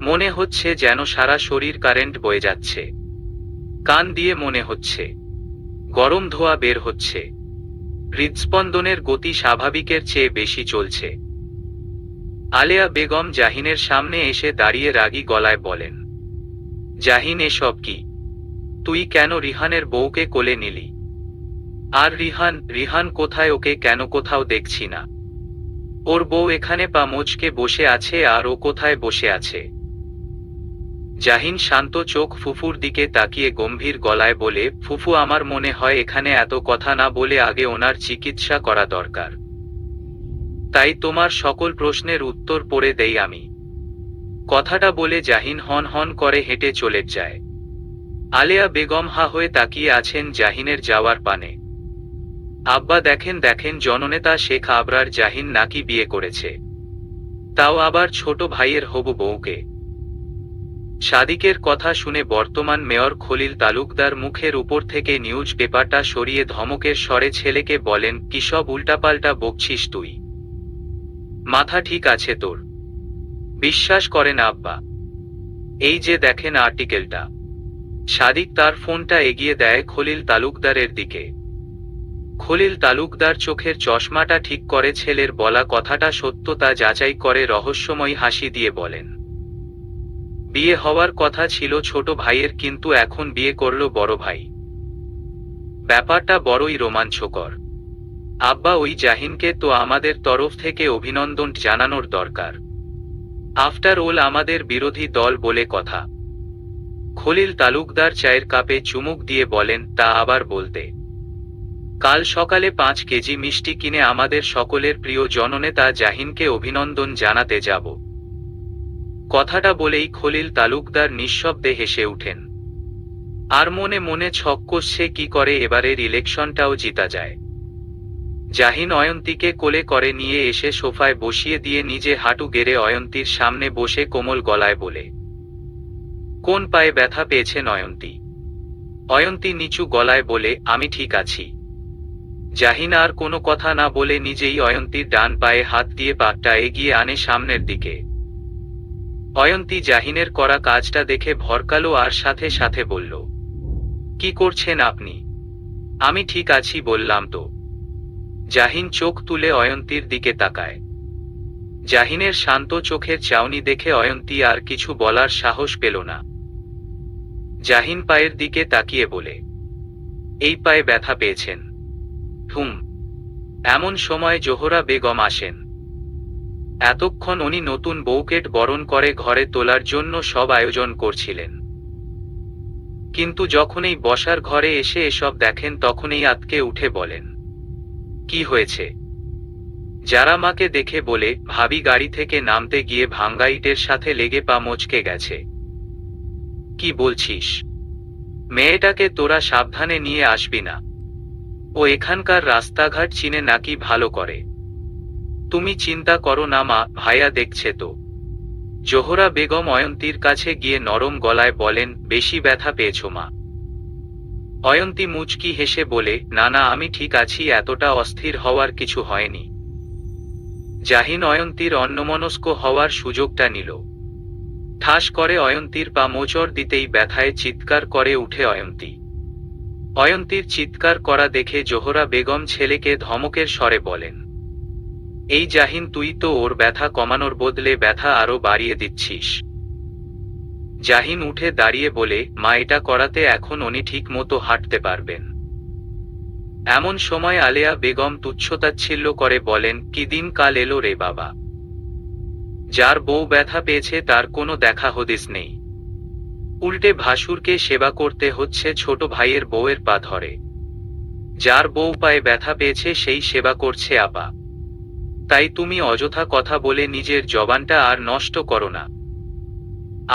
মনে হচ্ছে যেন সারা শরীর কারেন্ট বয়ে যাচ্ছে। কান দিয়ে মনে হচ্ছে গরম ধোঁয়া বের হচ্ছে। হৃদস্পন্দনের গতি স্বাভাবিকের চেয়ে বেশি চলছে। আলেয়া বেগম জাহিনের সামনে এসে দাঁড়িয়ে রাগী গলায় বলেন, জাহিন এসব কি? তুই কেন রিহানের বউকে কোলে নিলি? আর রিহান কোথায়? ওকে কেন কোথাও দেখছি না। ওর বউ এখানে পা মোচকে বসে আছে, আর ও কোথায় বসে আছে? জাহিন শান্ত চোখ ফুফুর দিকে তাকিয়ে গম্ভীর গলায় বলে, ফুফু, আমার মনে হয় এখানে এত কথা না বলে আগে ওনার চিকিৎসা করা দরকার। তাই তোমার সকল প্রশ্নের উত্তর পড়ে দেই আমি। কথাটা বলে জাহিন হন হন করে হেঁটে চলে যায়। আলেয়া বেগম হা হয়ে তাকিয়ে আছেন জাহিনের যাওয়ার পানে। আব্বা, দেখেন দেখেন, জননেতা শেখ আবরার জাহিন নাকি বিয়ে করেছে, তাও আবার ছোট ভাইয়ের হবু বউকে। সাদিকের কথা শুনে বর্তমান মেয়র খলিল তালুকদার মুখের উপর থেকে নিউজ পেপারটা সরিয়ে ধমকের স্বরে ছেলেকে বলেন, কি সব উল্টাপাল্টা বকছিস তুই? মাথা ঠিক আছে তোর? বিশ্বাস করেন আব্বা, এই যে দেখেন আর্টিকেলটা। সাদিক তার ফোনটা এগিয়ে দেয় খলিল তালুকদারের দিকে। খলিল তালুকদার চোখের চশমাটা ঠিক করে ছেলের বলা কথাটা সত্য তা যাচাই করে রহস্যময় হাসি দিয়ে বলেন, বিয়ে হওয়ার কথা ছিল ছোট ভাইয়ের, কিন্তু এখন বিয়ে করল বড় ভাই। ব্যাপারটা বড়ই রোমাঞ্চকর। আব্বা, ওই জাহিনকে তো আমাদের তরফ থেকে অভিনন্দন জানানোর দরকার। আফটার অল আমাদের বিরোধী দল বলে কথা। খলিল তালুকদার চায়ের কাপে চুমুক দিয়ে বলেন, তা আবার বলতে? কাল সকালে 5 কেজি মিষ্টি কিনে আমাদের সকলের প্রিয় জননেতা জাহিনকে অভিনন্দন জানাতে যাব। কথাটা বলেই খলিল তালুকদার নিঃশব্দে হেসে উঠেন। আর মনে মনে ছক কষছে কি করে এবারের ইলেকশনটাও জিতা যায়। জাহিন অয়ন্তীকে কোলে করে নিয়ে এসে সোফায় বসিয়ে দিয়ে নিজে হাঁটু গেড়ে অয়ন্তীর সামনে বসে কোমল গলায় বলে, কোন পায়ে ব্যথা পেয়েছেন অয়ন্তী? অয়ন্তী নিচু গলায় বলে, আমি ঠিক আছি। জাহিন আর কোনো কথা না বলে নিজেই অয়ন্তীর ডান পায়ে হাত দিয়ে পাটা এগিয়ে আনে সামনের দিকে। অয়ন্তী জাহিনের করা কাজটা দেখে ভরকালো আর সাথে সাথে বলল, কি করছেন আপনি? আমি ঠিক আছি বললাম তো। জাহিন চোখ তুলে অয়ন্তীর দিকে তাকায়। জাহিনের শান্ত চোখের চাউনি দেখে অয়ন্তী আর কিছু বলার সাহস পেল না। জাহিন পায়ের দিকে তাকিয়ে বলে, এই পায়ে ব্যথা পেয়েছেন? হুম। এমন সময় জোহরা বেগম আসেন। এতক্ষণ উনি নতুন বউকে বরণ করে ঘরে তোলার জন্য সব আয়োজন করছিলেন, কিন্তু যখনই বসার ঘরে এসে এসব দেখেন তখনই আঁতকে উঠে বলেন, কি হয়েছে? যারা মাকে দেখে বলে, ভাবি গাড়ি থেকে নামতে গিয়ে ভাঙ্গা ইটের সাথে লেগে পা মচকে গেছে। কি বলছিস? মেয়েটাকে তোরা সাবধানে নিয়ে আসবি না? ও এখানকার রাস্তাঘাট চিনে নাকি ভালো করে? তুমি চিন্তা করো না মা, ভাইয়া দেখছে তো। জোহরা বেগম অয়ন্তীর কাছে গিয়ে নরম গলায় বলেন, বেশি ব্যথা পেয়েছো মা? অয়ন্তী মুচকি হেসে বলে, না না, আমি ঠিক আছি, এতটা অস্থির হওয়ার কিছু হয়নি। জাহিন অয়ন্তীর অন্যমনস্ক হওয়ার সুযোগটা নিল। ঠাস করে অয়ন্তীর পা মোচড় দিতেই ব্যথায় চিৎকার করে উঠে অয়ন্তী। অয়ন্তীর চিৎকার করা দেখে জোহরা বেগম ছেলেকে ধমকের স্বরে বলেন, এই জাহিন, তুই তো ওর ব্যথা কমানোর বদলে ব্যথা আরো বাড়িয়ে দিচ্ছিস। জাহিন উঠে দাঁড়িয়ে বলে, মা, এটা করাতে এখন উনি ঠিক মতো হাঁটতে পারবেন। এমন সময় আলেয়া বেগম তুচ্ছতাচ্ছিল্য করে বলেন, কি দিন কাল এলো রে বাবা। যার বউ ব্যথা পেয়েছে তার কোনো দেখা হদিস নেই, উল্টে ভাসুরকে সেবা করতে হচ্ছে ছোট ভাইয়ের বউয়ের পা ধরে। যার বউ পায়ে ব্যথা পেয়েছে সেই সেবা করছে আপা। তাই তুমি অযথা কথা বলে নিজের জবানটা আর নষ্ট করো না।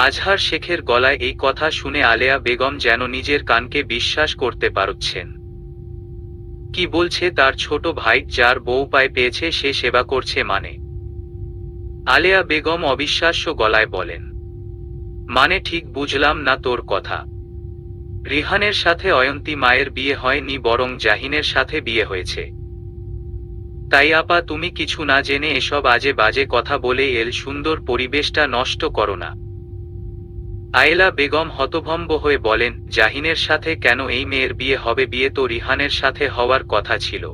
আজহার শেখের গলায় এই কথা শুনে আলেয়া বেগম যেন নিজের কানকে বিশ্বাস করতে পারছেন। কি বলছে তার ছোট ভাই যার বউ পায়ে পেয়েছে সে সেবা করছে মানে? আলেয়া বেগম অবিশ্বাস্য গলায় বলেন, মানে ঠিক বুঝলাম না তোর কথা। রিহানের সাথে অয়ন্তী মায়ের বিয়ে হয়নি, বরং জাহিনের সাথে বিয়ে হয়েছে। তাই আপা, তুমি কিছু না জেনে এসব আজে বাজে কথা বলে এর সুন্দর পরিবেশটা নষ্ট করো না। আয়েলা বেগম হতভম্ব হয়ে বলেন, জাহিনের সাথে কেন এই মেয়ের বিয়ে হবে? বিয়ে তো রিহানের সাথে হওয়ার কথা ছিল।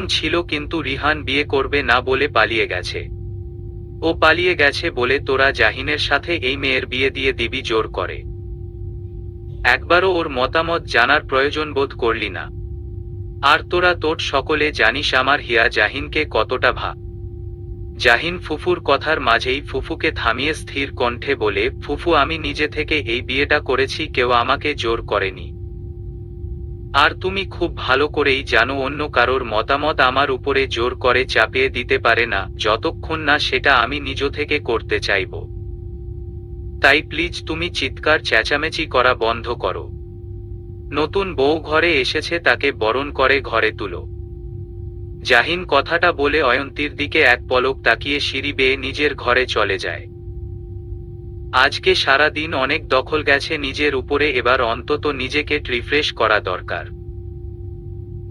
ছিল, কিন্তু রিহান বিয়ে করবে না বলে পালিয়ে গেছে। ও পালিয়ে গেছে বলে তোরা জাহিনের সাথে এই মেয়ের বিয়ে দিয়ে দিবি জোর করে? একবারও ওর মতামত জানার প্রয়োজন বোধ করলি না? আর তোরা তোর সকলে জানিস আমার হিয়া জাহিনকে কতটা জাহিন ফুফুর কথার মাঝেই ফুফুকে থামিয়ে স্থির কণ্ঠে বলে, ফুফু আমি নিজে থেকে এই বিয়েটা করেছি, কেউ আমাকে জোর করেনি। আর তুমি খুব ভালো করেই জানো অন্য কারোর মতামত আমার উপরে জোর করে চাপিয়ে দিতে পারে না, যতক্ষণ না সেটা আমি নিজ থেকে করতে চাইব। তাই প্লিজ তুমি চিৎকার চেঁচামেচি করা বন্ধ করো। নতুন বউ ঘরে এসেছে, তাকে বরণ করে ঘরে তুলো। জাহিন কথাটা বলে অয়ন্তীর দিকে এক পলক তাকিয়ে সিঁড়ি বেয়ে নিজের ঘরে চলে যায়। আজকে সারা দিন অনেক দখল গেছে নিজের উপরে, এবার অন্তত নিজেকে রিফ্রেশ করা দরকার।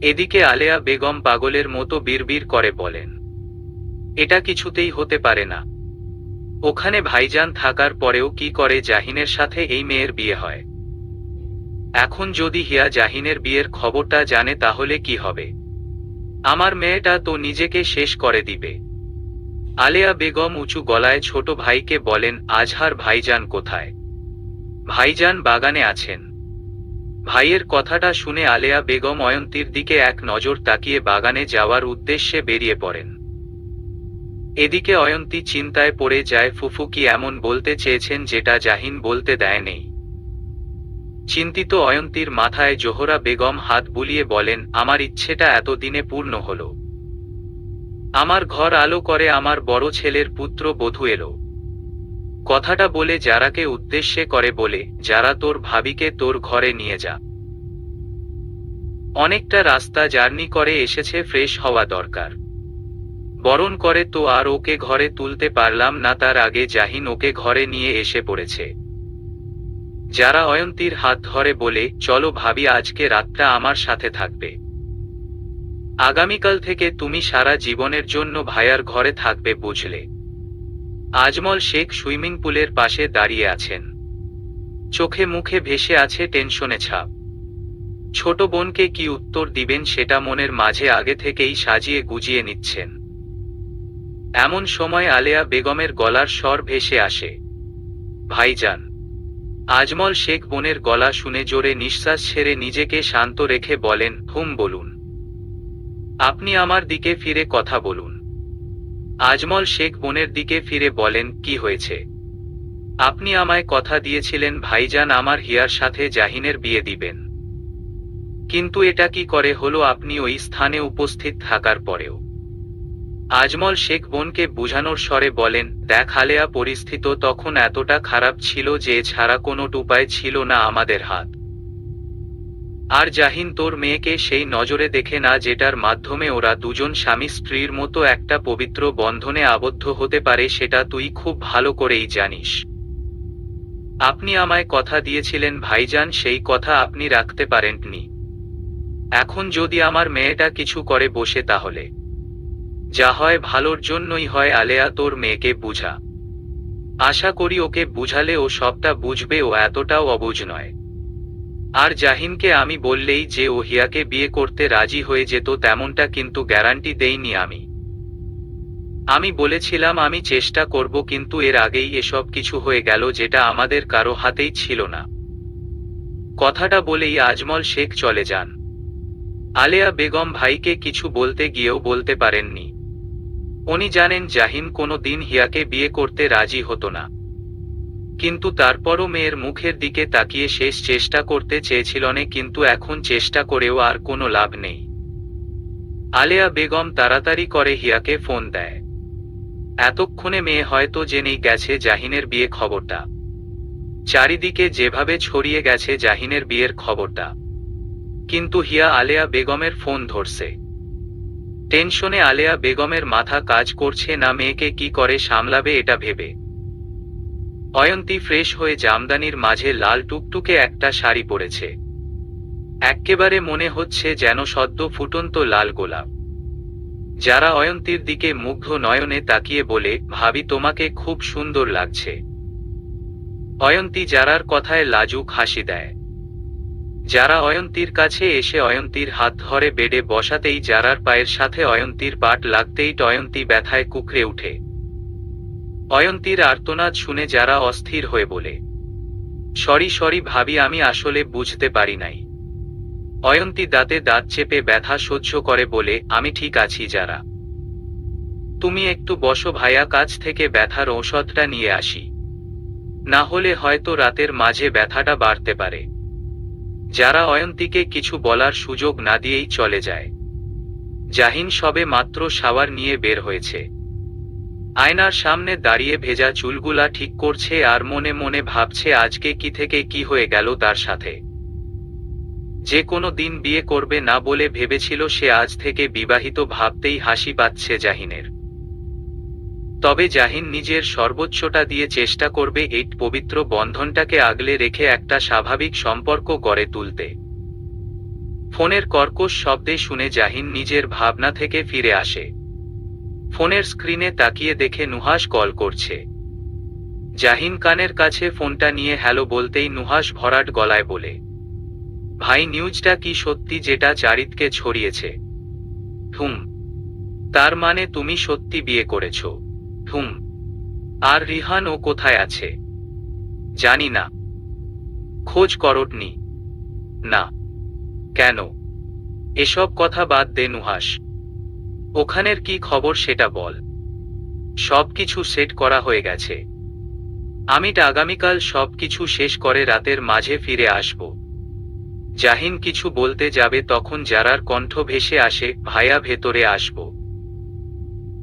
এদিকে আলেয়া বেগম পাগলের মতো বিড়বিড় করে বলেন, এটা কিছুতেই হতে পারে না। ওখানে ভাইজান থাকার পরেও কি করে জাহিনের সাথে এই মেয়ের বিয়ে হয়? এখন যদি হিয়া জাহিনের বিয়ের খবরটা জানে তাহলে কি হবে? আমার মেয়েটা তো নিজেকে শেষ করে দিবে। আলেয়া বেগম উঁচু গলায় ছোট ভাইকে বলেন, আজহার ভাইজান কোথায়? ভাইজান বাগানে আছেন। ভাইয়ের কথাটা শুনে আলেয়া বেগম অয়ন্তীর দিকে এক নজর তাকিয়ে বাগানে যাওয়ার উদ্দেশ্যে বেরিয়ে পড়েন। এদিকে অয়ন্তী চিন্তায় পড়ে যায়, ফুফু কি এমন বলতে চেয়েছেন যেটা জাহিন বলতে দেয়নি? চিন্তিত অয়ন্তীর মাথায় জোহরা বেগম হাত বুলিয়ে বলেন, আমার ইচ্ছেটা এতদিনে পূর্ণ হল। আমার ঘর আলো করে আমার বড় ছেলের পুত্র বধূ এলো। কথাটা বলে যারাকে উদ্দেশ্যে করে বলে, যারা তোর ভাবিকে তোর ঘরে নিয়ে যা। অনেকটা রাস্তা জার্নি করে এসেছে, ফ্রেশ হওয়া দরকার। বরণ করে তো আর ওকে ঘরে তুলতে পারলাম না, তার আগে জাহিন ওকে ঘরে নিয়ে এসে পড়েছে। যারা অয়ন্তীর হাত ধরে বলে, চলো ভাবি আজকে রাতটা আমার সাথে থাকবে। আগামীকাল থেকে তুমি সারা জীবনের জন্য ভাইয়ার ঘরে থাকবে, বুঝলে? আজমল শেখ সুইমিং পুলের পাশে দাঁড়িয়ে আছেন। চোখে মুখে ভেসে আছে টেনশনে ছাপ। ছোট বোনকে কি উত্তর দিবেন সেটা মনের মাঝে আগে থেকেই সাজিয়ে গুজিয়ে নিচ্ছেন। এমন সময় আলেয়া বেগমের গলার স্বর ভেসে আসে, ভাইজান। আজমল শেখ বোনের গলা শুনে জোরে নিঃশ্বাস ছেড়ে নিজেকে শান্ত রেখে বলেন, হুম বলুন। আপনি আমার দিকে ফিরে কথা বলুন। আজমল শেখ বোনের দিকে ফিরে বলেন, কি হয়েছে? আপনি আমায় কথা দিয়েছিলেন ভাইজান আমার হিয়ার সাথে জাহিনের বিয়ে দিবেন, কিন্তু এটা কি করে হলো আপনি ওই স্থানে উপস্থিত থাকার পরেও? আজমল শেখ বোনকে বুঝানোর স্বরে বলেন, দেখ আলেয়া, পরিস্থিতি তখন এতটা খারাপ ছিল যে ছাড়া কোনো উপায় ছিল না আমাদের হাত। আর জাহিন তোর মেয়েকে সেই নজরে দেখে না যেটার মাধ্যমে ওরা দুজন স্বামী স্ত্রীর মতো একটা পবিত্র বন্ধনে আবদ্ধ হতে পারে, সেটা তুই খুব ভালো করেই জানিস। আপনি আমায় কথা দিয়েছিলেন ভাইজান, সেই কথা আপনি রাখতে পারেননি। এখন যদি আমার মেয়েটা কিছু করে বসে তাহলে যা হয় ভালোর জন্যই হয়। আলেয়া, তোর মেয়েকে বুঝা। আশা করি ওকে বুঝালে ও সবটা বুঝবে, ও এতটাও অবুঝ নয়। আর জাহিনকে আমি বললেই যে ও হিয়াকে বিয়ে করতে রাজি হয়ে যেত তেমনটা কিন্তু গ্যারান্টি দেইনি আমি বলেছিলাম আমি চেষ্টা করব, কিন্তু এর আগেই এসব কিছু হয়ে গেল যেটা আমাদের কারো হাতেই ছিল না। কথাটা বলেই আজমল শেখ চলে যান। আলেয়া বেগম ভাইকে কিছু বলতে গিয়েও বলতে পারেননি। উনি জানেন জাহিন কোনো দিন হিয়াকে বিয়ে করতে রাজি হতো না, কিন্তু তারপরও মেয়ের মুখের দিকে তাকিয়ে শেষ চেষ্টা করতে চেয়েছিলেন, কিন্তু এখন চেষ্টা করেও আর কোনো লাভ নেই। আলেয়া বেগম তাড়াতাড়ি করে হিয়াকে ফোন দেয়। এতক্ষণে মেয়ে হয়তো জেনেই গেছে জাহিনের বিয়ে খবরটা। চারিদিকে যেভাবে ছড়িয়ে গেছে জাহিনের বিয়ের খবরটা, কিন্তু হিয়া আলেয়া বেগমের ফোন ধরছে। টেনশনে আলেয়া বেগমের মাথা কাজ করছে না, মেয়েকে কি করে সামলাবে এটা ভেবে। অয়ন্তী ফ্রেশ হয়ে জামদানির মাঝে লাল টুকটুকে একটা শাড়ি পরেছে। এক্কেবারে মনে হচ্ছে যেন সদ্য ফুটন্ত লাল গোলাপ। যারা অয়ন্তীর দিকে মুগ্ধ নয়নে তাকিয়ে বলে, ভাবি তোমাকে খুব সুন্দর লাগছে। অয়ন্তী যারার কথায় লাজুক হাসি দেয়। যারা অয়ন্তীর কাছে এসে অয়ন্তীর হাত ধরে বেডে বসাতেই যারার পায়ের সাথে অয়ন্তীর পাট লাগতেই অয়ন্তী ব্যথায় কুঁকড়ে উঠে। অয়ন্তীর আর্তনাদ শুনে যারা অস্থির হয়ে বলে, সরি সরি ভাবি, আমি আসলে বুঝতে পারি নাই। অয়ন্তী দাঁতে দাঁত চেপে ব্যথা সহ্য করে বলে, আমি ঠিক আছি যারা। তুমি একটু বসো ভাইয়া, কাছ থেকে ব্যথার ঔষধটা নিয়ে আসি, না হলে হয়তো রাতের মাঝে ব্যথাটা বাড়তে পারে। যারা অয়ন্তীকে কিছু বলার সুযোগ না দিয়েই চলে যায়। জাহিন সবে মাত্র শাওয়ার নিয়ে বের হয়েছে। আয়নার সামনে দাঁড়িয়ে ভেজা চুলগুলা ঠিক করছে আর মনে মনে ভাবছে আজকে কি থেকে কি হয়ে গেল তার সাথে। যে কোনো দিন বিয়ে করবে না বলে ভেবেছিল সে, আজ থেকে বিবাহিত ভাবতেই হাসি পাচ্ছে জাহিনের। তবে জাহিন নিজের সর্বোচ্চটা দিয়ে চেষ্টা করবে এই পবিত্র বন্ধনটাকে আগলে রেখে একটা স্বাভাবিক সম্পর্ক গড়ে তুলতে। ফোনের কর্কশ শব্দে শুনে জাহিন নিজের ভাবনা থেকে ফিরে আসে। ফোনের স্ক্রিনে তাকিয়ে দেখে নুহাস কল করছে। জাহিন কানের কাছে ফোনটা নিয়ে হ্যালো বলতেই নুহাস ভরাট গলায় বলে, ভাই নিউজটা কি সত্যি যেটা চারিদিকে ছড়িয়েছে? হুম। তার মানে তুমি সত্যি বিয়ে করেছ? হুম। আর রিহান ও কোথায় আছে? জানি না। খোঁজ করোনি? না। কেন? এসব কথা বাদ দে নুহাস, ওখানের কি খবর সেটা বল। সবকিছু সেট করা হয়ে গেছে। আমি আগামীকাল সবকিছু শেষ করে রাতের মাঝে ফিরে আসব। জাহিন কিছু বলতে যাবে তখন যারার কণ্ঠ ভেসে আসে, ভাইয়া ভেতরে আসব।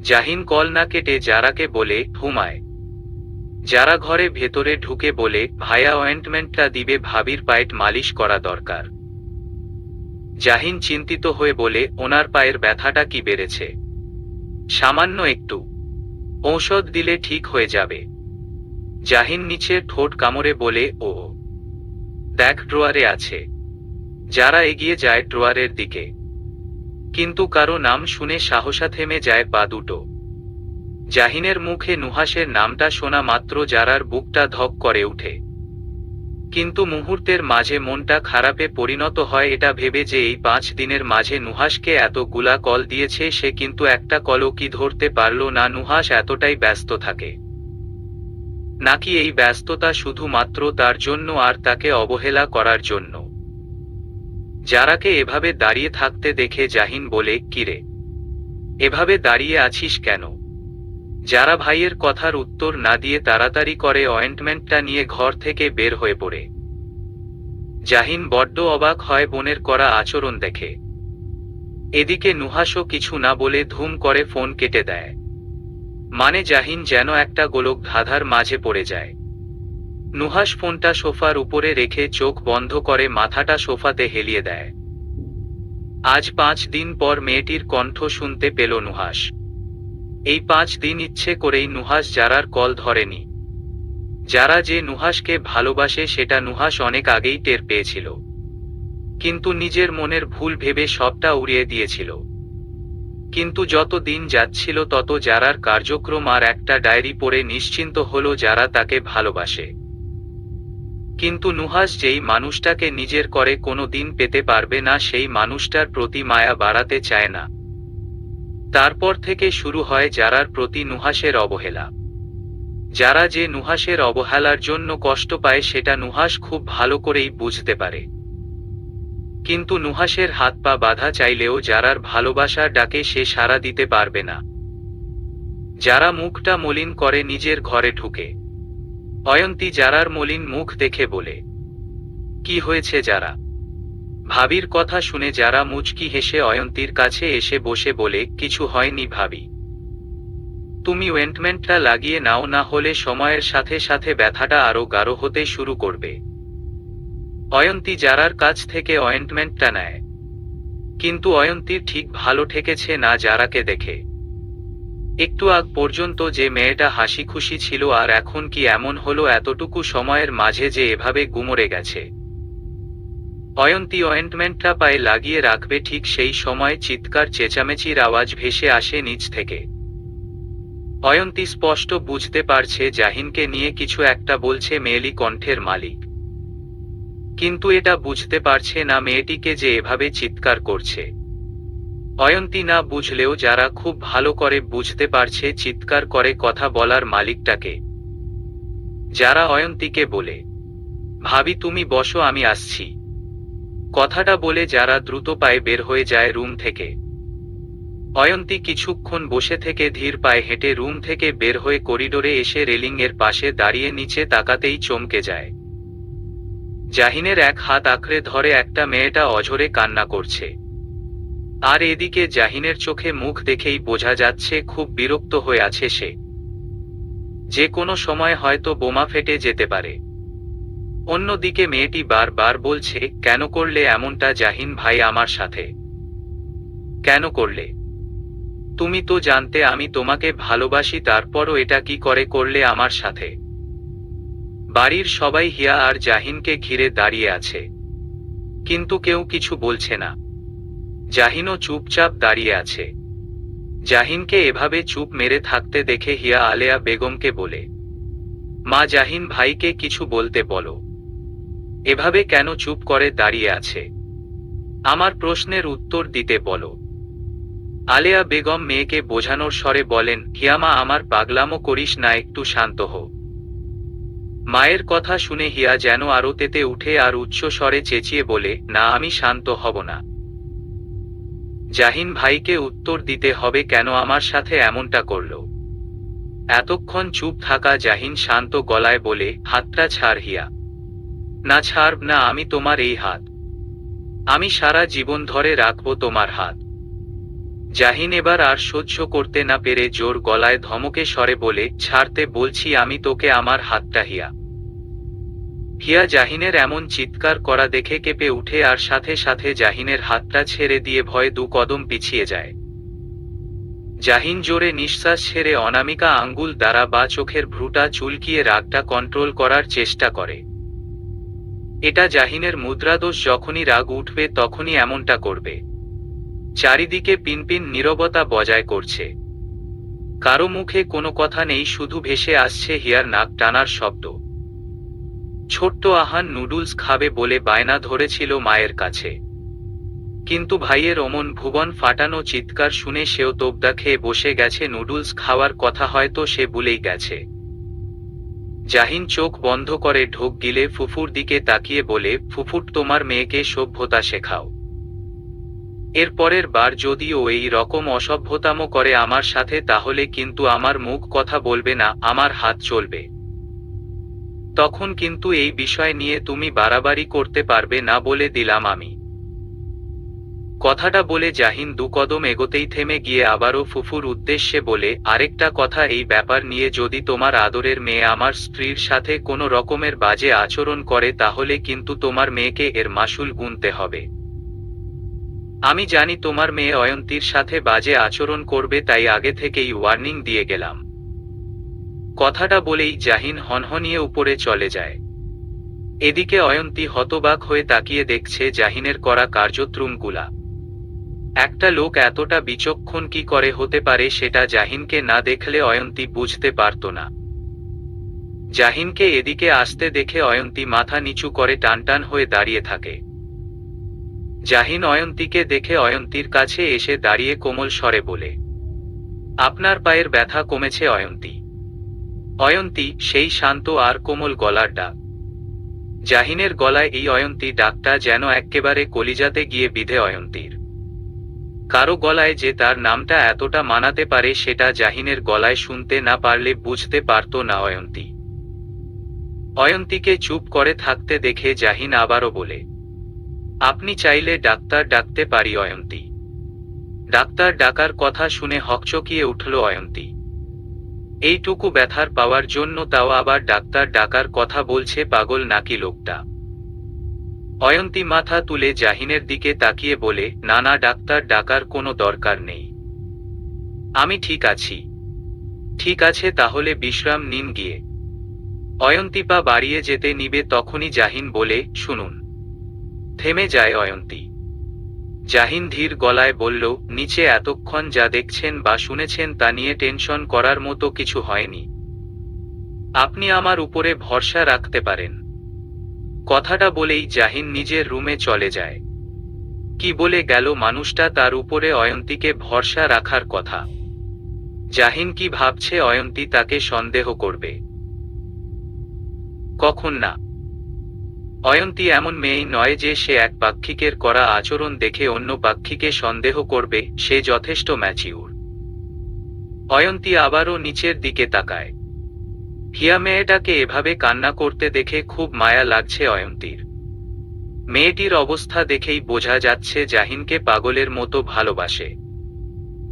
জাহিন কল না কেটে যারাকে বলে, ঘুমায়। যারা ঘরে ভেতরে ঢুকে বলে, ভাইয়া অয়েন্টমেন্টটা দিবে, ভাবির পায়ের মালিশ করা দরকার। জাহিন চিন্তিত হয়ে বলে, ওনার পায়ের ব্যথাটা কি বেড়েছে? সামান্য একটু, ঔষধ দিলে ঠিক হয়ে যাবে। জাহিন নিচের ঠোঁট কামড়ে বলে, ও দেখ ড্রয়ারে আছে। যারা এগিয়ে যায় ড্রয়ারের দিকে, কিন্তু কারো নাম শুনে সাহসা থেমে যায় পা দুটো। জাহিনের মুখে নুহাসের নামটা শোনা মাত্র যারার বুকটা ধক করে উঠে, কিন্তু মুহূর্তের মাঝে মনটা খারাপে পরিণত হয় এটা ভেবে যে এই 5 দিনের মাঝে নুহাসকে এতগুলা কল দিয়েছে সে, কিন্তু একটা কলও কি ধরতে পারল না। নুহাস এতটাই ব্যস্ত থাকে নাকি এই ব্যস্ততা শুধুমাত্র তার জন্য আর তাকে অবহেলা করার জন্য? যারাকে এভাবে দাঁড়িয়ে থাকতে দেখে জাহিন বলে, কিরে এভাবে দাঁড়িয়ে আছিস কেন? যারা ভাইয়ের কথার উত্তর না দিয়ে তাড়াতাড়ি করে অয়েন্টমেন্টটা নিয়ে ঘর থেকে বের হয়ে পড়ে। জাহিন বড্ড অবাক হয় বোনের করা আচরণ দেখে। এদিকে নুহাসও কিছু না বলে ধুম করে ফোন কেটে দেয়। মানে জাহিন যেন একটা গোলক ধাঁধার মাঝে পড়ে যায়। নুহাস ফোনটা সোফার উপরে রেখে চোখ বন্ধ করে মাথাটা সোফাতে হেলিয়ে দেয়। আজ 5 দিন পর মেয়েটির কণ্ঠ শুনতে পেল নুহাস। এই 5 দিন ইচ্ছে করেই নুহাস যারার কল ধরেনি। যারা যে নুহাসকে ভালোবাসে সেটা নুহাস অনেক আগেই টের পেয়েছিল, কিন্তু নিজের মনের ভুল ভেবে সবটা উড়িয়ে দিয়েছিল। কিন্তু যত দিন যাচ্ছিল তত যারার কার্যক্রম আর একটা ডায়েরি পড়ে নিশ্চিন্ত হলো যারা তাকে ভালোবাসে। কিন্তু নুহাস যেই মানুষটাকে নিজের করে কোনো দিন পেতে পারবে না, সেই মানুষটার প্রতি মায়া বাড়াতে চায় না। তারপর থেকে শুরু হয় যারার প্রতি নুহাসের অবহেলা। যারা যে নুহাসের অবহেলার জন্য কষ্ট পায় সেটা নুহাস খুব ভালো করেই বুঝতে পারে। কিন্তু নুহাসের হাত পা বাঁধা চাইলেও যারার ভালোবাসার ডাকে সে সাড়া দিতে পারবে না। যারা মুখটা মলিন করে নিজের ঘরে ঢুকে। অয়ন্তী যারার মলিন মুখ দেখে বলে, কি হয়েছে যারা? ভাবির কথা শুনে যারা মুচকি হেসে অয়ন্তীর কাছে এসে বসে বলে, কিছু হয়নি ভাবি, তুমি অয়েন্টমেন্টটা লাগিয়ে নাও, না হলে সময়ের সাথে সাথে ব্যথাটা আরো গাঢ় হতে শুরু করবে। অয়ন্তী যারার কাছ থেকে অয়েন্টমেন্টটা নেয়, কিন্তু অয়ন্তীর ঠিক ভালো ঠেকেছে না যারাকে দেখে। একটু আগ পর্যন্ত যে মেয়েটা হাসি খুশি ছিল আর এখন কি এমন হলো এতটুকু সময়ের মাঝে যে এভাবে গুমরে গেছে। অয়ন্তী অয়েন্টমেন্টটা পায়ে লাগিয়ে রাখবে ঠিক সেই সময় চিৎকার চেঁচামেচির আওয়াজ ভেসে আসে নিচ থেকে। অয়ন্তী স্পষ্ট বুঝতে পারছে জাহিনকে নিয়ে কিছু একটা বলছে মেয়েলি কণ্ঠের মালিক, কিন্তু এটা বুঝতে পারছে না মেয়েটিকে যে এভাবে চিৎকার করছে। অয়ন্তী না বুঝলেও যারা খুব ভালো করে বুঝতে পারছে চিৎকার করে কথা বলার মালিকটাকে। যারা অয়ন্তীকে বলে, ভাবি তুমি বসো আমি আসছি। কথাটা বলে যারা দ্রুত পায়ে বের হয়ে যায় রুম থেকে। অয়ন্তী কিছুক্ষণ বসে থেকে ধীর পায়ে হেঁটে রুম থেকে বের হয়ে করিডোরে এসে রেলিং এর পাশে দাঁড়িয়ে নিচে তাকাতেই চমকে যায়। জাহিনের এক হাত আঁকড়ে ধরে একটা মেয়েটা অঝরে কান্না করছে। আর এদিকে জাহিনের চোখে মুখ দেখেই বোঝা যাচ্ছে খুব বিরক্ত হয়ে আছে সে। যে কোনো সময় হয়তো বোমা ফেটে যেতে পারে। অন্যদিকে মেয়েটি বারবার বলছে, কেন করলে এমনটা জাহিন ভাই আমার সাথে? কেন করলে? তুমি তো জানতে আমি তোমাকে ভালোবাসি, তারপরও এটা কি করে করলে আমার সাথে? বাড়ির সবাই হিয়া আর জাহিনকে ঘিরে দাঁড়িয়ে আছে, কিন্তু কেউ কিছু বলছে না। জাহিনও চুপচাপ দাঁড়িয়ে আছে। জাহিনকে এভাবে চুপ মেরে থাকতে দেখে হিয়া আলেয়া বেগমকে বলে, মা জাহিন ভাইকে কিছু বলতে বলো, এভাবে কেন চুপ করে দাঁড়িয়ে আছে? আমার প্রশ্নের উত্তর দিতে বলো। আলেয়া বেগম মেয়েকে বোঝানোর স্বরে বলেন, হিয়ামা আমার পাগলামো করিস না, একটু শান্ত হো। মায়ের কথা শুনে হিয়া যেন আরো তেতে উঠে আর উচ্চ স্বরে চেঁচিয়ে বলে, না আমি শান্ত হব না। জাহিন ভাইকে উত্তর দিতে হবে কেন আমার সাথে এমনটা করলো। এতক্ষণ চুপ থাকা জাহিন শান্ত গলায় বলে, হাতটা ছাড় হিয়া। না ছাড়ব না আমি তোমার এই হাত। আমি সারা জীবন ধরে রাখবো তোমার হাত। জাহিন এবার আর সহ্য করতে না পেরে জোর গলায় ধমকে স্বরে বলে, ছাড়তে বলছি আমি তোকে আমার হাতটা। হিয়া হিয়া জাহিনের এমন চিৎকার করা দেখে কেঁপে উঠে আর সাথে সাথে জাহিনের হাতটা ছেড়ে দিয়ে ভয়ে 2 কদম পিছিয়ে যায়। জাহিন জোরে নিঃশ্বাস ছেড়ে অনামিকা আঙ্গুল দ্বারা বা চোখের ভ্রুটা চুলকিয়ে রাগটা কন্ট্রোল করার চেষ্টা করে। এটা জাহিনের মুদ্রাদোষ, যখনই রাগ উঠবে তখনই এমনটা করবে। চারিদিকে পিনপিন নীরবতা বজায় করছে। কারো মুখে কোনো কথা নেই, শুধু ভেসে আসছে হিয়ার নাক টানার শব্দ। ছোট্ট আহান নুডলস খাবে বলে বায়না ধরেছিল মায়ের কাছে, কিন্তু ভাইয়ের অমন ভুবন ফাটানো চিৎকার শুনে সেও তোবদা খেয়ে বসে গেছে। নুডলস খাওয়ার কথা হয়তো সে ভুলেই গেছে। জাহিন চোখ বন্ধ করে ঢোক গিলে ফুফুর দিকে তাকিয়ে বলে, ফুফুট তোমার মেয়েকে সভ্যতা শেখাও। এরপরের বার যদি ও এই রকম অসভ্যতামো করে আমার সাথে, তাহলে কিন্তু আমার মুখ কথা বলবে না, আমার হাত চলবে। তখন কিন্তু এই বিষয় নিয়ে তুমি বাড়াবাড়ি করতে পারবে না বলে দিলাম আমি। কথাটা বলে জাহিন 2 কদম এগোতেই থেমে গিয়ে আবারও ফুফুর উদ্দেশ্যে বলে, আরেকটা কথা, এই ব্যাপার নিয়ে যদি তোমার আদরের মেয়ে আমার স্ত্রীর সাথে কোনো রকমের বাজে আচরণ করে, তাহলে কিন্তু তোমার মেয়েকে এর মাসুল গুনতে হবে। আমি জানি তোমার মেয়ে অয়ন্তীর সাথে বাজে আচরণ করবে, তাই আগে থেকেই ওয়ার্নিং দিয়ে গেলাম। কথাটা বলেই জাহিন হনহনিয়ে উপরে চলে যায়। এদিকে অয়ন্তী হতবাক হয়ে তাকিয়ে দেখছে জাহিনের করা কার্যক্রমগুলা। একটা লোক এতটা বিচক্ষণ কি করে হতে পারে সেটা জাহিনকে না দেখলে অয়ন্তী বুঝতে পারত না। জাহিনকে এদিকে আসতে দেখে অয়ন্তী মাথা নিচু করে টানটান হয়ে দাঁড়িয়ে থাকে। জাহিন অয়ন্তীকে দেখে অয়ন্তীর কাছে এসে দাঁড়িয়ে কোমল স্বরে বলে, আপনার পায়ের ব্যথা কমেছে অয়ন্তী? অয়ন্তী, সেই শান্ত আর কোমল গলার ডাক। জাহিনের গলায় এই অয়ন্তী ডাকটা যেন এক্কেবারে কলিজাতে গিয়ে বিধে অয়ন্তীর। কারো গলায় যে তার নামটা এতটা মানাতে পারে সেটা জাহিনের গলায় শুনতে না পারলে বুঝতে পারত না অয়ন্তী। অয়ন্তীকে চুপ করে থাকতে দেখে জাহিন আবারও বলে, আপনি চাইলে ডাক্তার ডাকতে পারি অয়ন্তী। ডাক্তার ডাকার কথা শুনে হকচকিয়ে উঠল অয়ন্তী। এইটুকু ব্যথার পাওয়ার জন্য তাও আবার ডাক্তার ডাকার কথা বলছে, পাগল নাকি লোকটা? অয়ন্তী মাথা তুলে জাহিনের দিকে তাকিয়ে বলে, না না, ডাক্তার ডাকার কোনো দরকার নেই, আমি ঠিক আছি। ঠিক আছে, তাহলে বিশ্রাম নিন গিয়ে। অয়ন্তী পা বাড়িয়ে যেতে নিবে তখনই জাহিন বলে, শুনুন। থেমে যায় অয়ন্তী। জাহিন ধীর গলায় বলল, নিচে এতক্ষণ যা দেখছেন বা শুনেছেন তা নিয়ে টেনশন করার মতো কিছু হয়নি। আপনি আমার উপরে ভরসা রাখতে পারেন। কথাটা বলেই জাহিন নিজের রুমে চলে যায়। কি বলে গেল মানুষটা তার উপরে অয়ন্তীকে ভরসা রাখার কথা? জাহিন কি ভাবছে অয়ন্তী তাকে সন্দেহ করবে? কখন না। অয়ন্তী এমন মেয়ে নয় যে সে এক পাক্ষিকের করা আচরণ দেখে অন্য পাক্ষিকে সন্দেহ করবে, সে যথেষ্ট ম্যাচিউর। অয়ন্তী আবারও নিচের দিকে তাকায়। হিয়া মেয়েটাকে এভাবে কান্না করতে দেখে খুব মায়া লাগছে অয়ন্তীর। মেয়েটির অবস্থা দেখেই বোঝা যাচ্ছে জাহিনকে পাগলের মতো ভালোবাসে।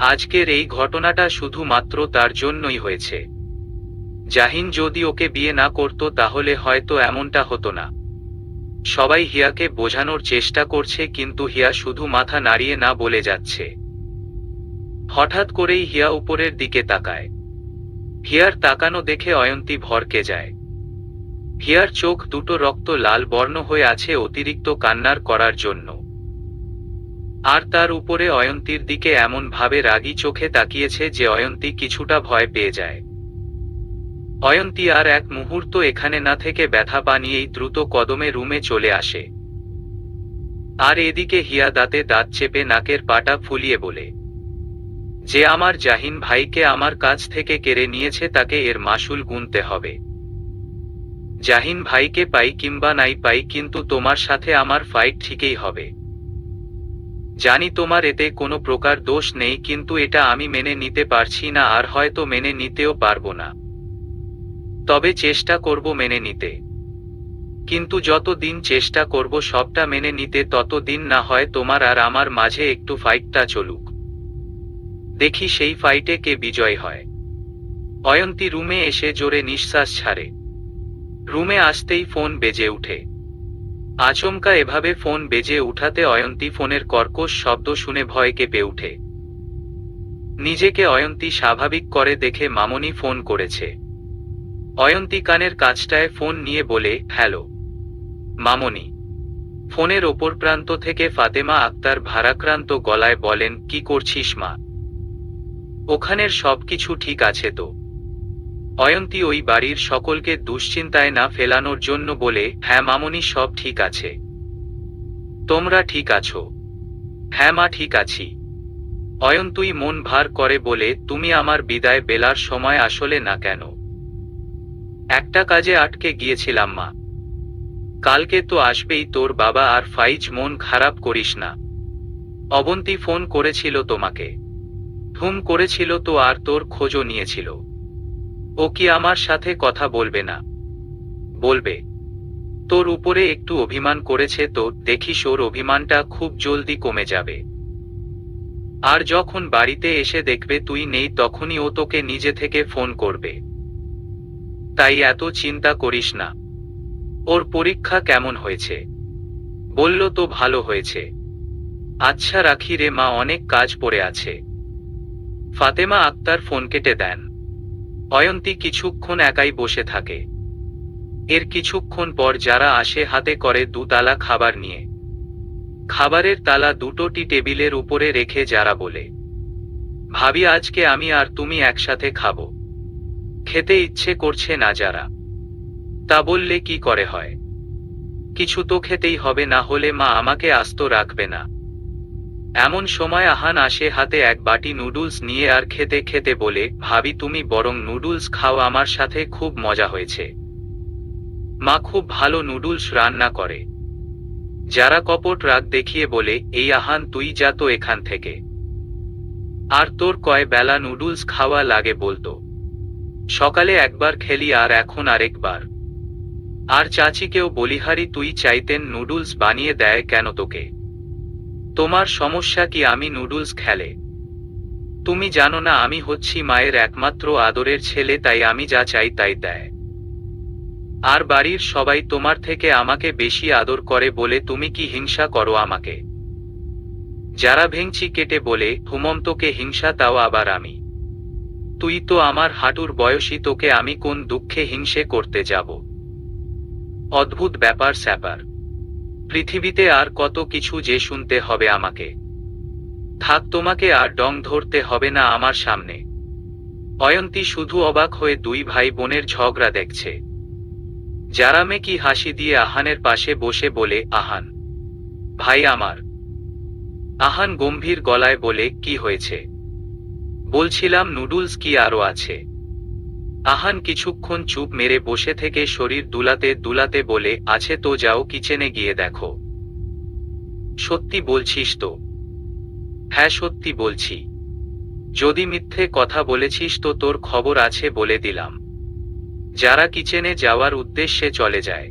আজকের এই ঘটনাটা শুধুমাত্র তার জন্যই হয়েছে। জাহিন যদি ওকে বিয়ে না করত তাহলে হয়তো এমনটা হতো না। সবাই হিয়াকে বোঝানোর চেষ্টা করছে কিন্তু হিয়া শুধু মাথা নাড়িয়ে না বলে যাচ্ছে। হঠাৎ করেই হিয়া উপরের দিকে তাকায়। হিয়ার তাকানো দেখে অয়ন্তী ভড়কে যায়। হিয়ার চোখ দুটো রক্ত লাল বর্ণ হয়ে আছে অতিরিক্ত কান্নার করার জন্য। আর তার উপরে অয়ন্তীর দিকে এমন ভাবে রাগী চোখে তাকিয়েছে যে অয়ন্তী কিছুটা ভয় পেয়ে যায়। অয়ন্তী আর এক মুহূর্ত এখানে না থেকে ব্যথা পা নিয়েই দ্রুত কদমে রুমে চলে আসে। আর এদিকে হিয়া দাঁতে দাঁত চেপে নাকের পাটা ফুলিয়ে বলে, যে আমার জাহিন ভাইকে আমার কাছ থেকে কেড়ে নিয়েছে তাকে এর মাসুল গুনতে হবে। জাহিন ভাইকে পাই কিংবা নাই পাই কিন্তু তোমার সাথে আমার ফাইট ঠিকই হবে। জানি তোমার এতে কোনো প্রকার দোষ নেই কিন্তু এটা আমি মেনে নিতে পারছি না আর হয়তো মেনে নিতেও পারবো না। তবে চেষ্টা করব মেনে নিতে। কিন্তু যত দিন চেষ্টা করব সবটা মেনে নিতে তত দিন না হয় তোমার আর আমার মাঝে একটু ফাইটটা চলুক। দেখি সেই ফাইটে কে বিজয় হয়। অয়ন্তী রুমে এসে জোরে নিঃশ্বাস ছাড়ে। রুমে আসতেই ফোন বেজে উঠে। আচমকা এভাবে ফোন বেজে উঠাতে অয়ন্তী ফোনের কর্কশ শব্দ শুনে ভয় কেঁপে উঠে। নিজেকে অয়ন্তী স্বাভাবিক করে দেখে মামনি ফোন করেছে। অয়ন্তী কানের কাছটায় ফোন নিয়ে বলে, হ্যালো মামনি। ফোনের ওপর প্রান্ত থেকে ফাতেমা আক্তার ভারাক্রান্ত গলায় বলেন, কি করছিস মা? ওখানের সবকিছু ঠিক আছে তো? অয়ন্তী ওই বাড়ির সকলকে দুশ্চিন্তায় না ফেলানোর জন্য বলে, হ্যাঁ মামনি সব ঠিক আছে। তোমরা ঠিক আছো? হ্যাঁ মা ঠিক আছি। অয়ন্তী মন ভার করে বলে, তুমি আমার বিদায় বেলার সময় আসলে না কেন? একটা কাজে আটকে গিয়েছিলাম মা। কালকে তো আসবেই তোর বাবা আর ফাইজ, মন খারাপ করিস না। অবন্তী ফোন করেছিল তোমাকে? হুম করেছিল তো, আর তোর খোঁজও নিয়েছিল। ও কি আমার সাথে কথা বলবে না? বলবে। তোর উপরে একটু অভিমান করেছে তো, দেখিস ওর অভিমানটা খুব জলদি কমে যাবে। আর যখন বাড়িতে এসে দেখবে তুই নেই তখনই ও তোকে নিজে থেকে ফোন করবে। তাই এত চিন্তা করিস না। ওর পরীক্ষা কেমন হয়েছে? বলল তো ভালো হয়েছে। আচ্ছা রাখি রে মা, অনেক কাজ পড়ে আছে। ফাতেমা আক্তার ফোন কেটে দেন। অয়ন্তী কিছুক্ষণ একাই বসে থাকে। এর কিছুক্ষণ পর যারা আসে হাতে করে দুতালা খাবার নিয়ে। খাবারের তালা দুটো টি টেবিলের উপরে রেখে যারা বলে, ভাবি আজকে আমি আর তুমি একসাথে খাবো। খেতে ইচ্ছে করছে না যারা। তা বললে কি করে হয়? কিছু তো খেতেই হবে, না হলে মা আমাকে আস্ত রাখবে না। এমন সময় আহান আসে হাতে এক বাটি নুডলস নিয়ে আর খেতে খেতে বলে, ভাবি তুমি বরং নুডলস খাও, আমার সাথে খুব মজা হয়েছে। মা খুব ভালো নুডলস রান্না করে। যারা কপট রাগ দেখিয়ে বলে, এই আহান তুই যা তো এখান থেকে। আর তোর কয় বেলা নুডলস খাওয়া লাগে বলতো? সকালে একবার খেলি আর এখন আরেকবার। আর চাচিকেও বলিহারি তুই চাইতেন নুডলস বানিয়ে দেয় কেন তোকে? তোমার সমস্যা কি আমি নুডলস খেলে? তুমি জানো না আমি হচ্ছি মায়ের একমাত্র আদরের ছেলে, তাই আমি যা চাই তাই দেয়। আর বাড়ির সবাই তোমার থেকে আমাকে বেশি আদর করে বলে তুমি কি হিংসা করো আমাকে? যারা ভেঙচি কেটে বলে, হুমন্তকে হিংসা, তাও আবার আমি? তুই তো আমার হাঁটুর বয়সী, তোকে আমি কোন দুঃখে হিংসে করতে যাব? অদ্ভুত ব্যাপার স্যাপার। পৃথিবীতে আর কত কিছু যে শুনতে হবে আমাকে। থাক, তোমাকে আর ডং ধরতে হবে না আমার সামনে। অয়ন্তী শুধু অবাক হয়ে দুই ভাই বোনের ঝগড়া দেখছে। যারা মেকি হাসি দিয়ে আহানের পাশে বসে বলে, আহান ভাই আমার। আহান গম্ভীর গলায় বলে, কি হয়েছে? বলছিলাম নুডলস কি আরো আছে? আহান কিছুক্ষণ চুপ মেরে বসে থেকে শরীর দুলাতে দুলাতে বলে, আছে তো, যাও কিচেনে গিয়ে দেখো। সত্যি বলছিস তো? হ্যাঁ, সত্যি বলছি। যদি মিথ্যে কথা বলেছিস তো তোর খবর আছে বলে দিলাম। যারা কিচেনে যাওয়ার উদ্দেশ্যে চলে যায়।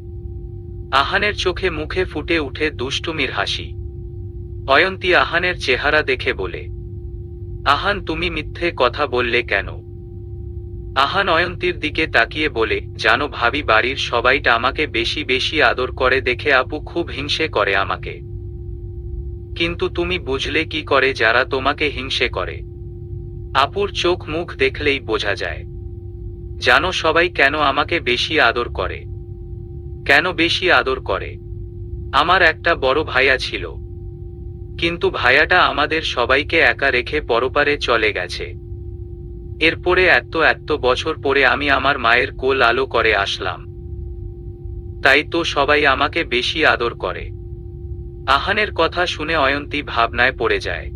আহানের চোখে মুখে ফুটে উঠে দুষ্টুমির হাসি। অয়ন্তী আহানের চেহারা দেখে বলে, আহান, তুমি মিথ্যে কথা বললে কেন? আহান অয়ন্তীর দিকে তাকিয়ে বলে, জানো ভাবি, বাড়ির সবাইটা আমাকে বেশি বেশি আদর করে দেখে আপু খুব হিংসে করে আমাকে। কিন্তু তুমি বুঝলে কি করে যারা তোমাকে হিংসে করে? আপুর চোখ মুখ দেখলেই বোঝা যায়। জানো সবাই কেন আমাকে বেশি আদর করে? কেন বেশি আদর করে? আমার একটা বড় ভাইয়া ছিল, কিন্তু ভাইয়াটা আমাদের সবাইকে একা রেখে পরপারে চলে গেছে। এরপরে এত এত বছর পরে আমি আমার মায়ের কোল আলো করে আসলাম। তাই তো সবাই আমাকে বেশি আদর করে। আহানের কথা শুনে অয়ন্তী ভাবনায় পড়ে যায়।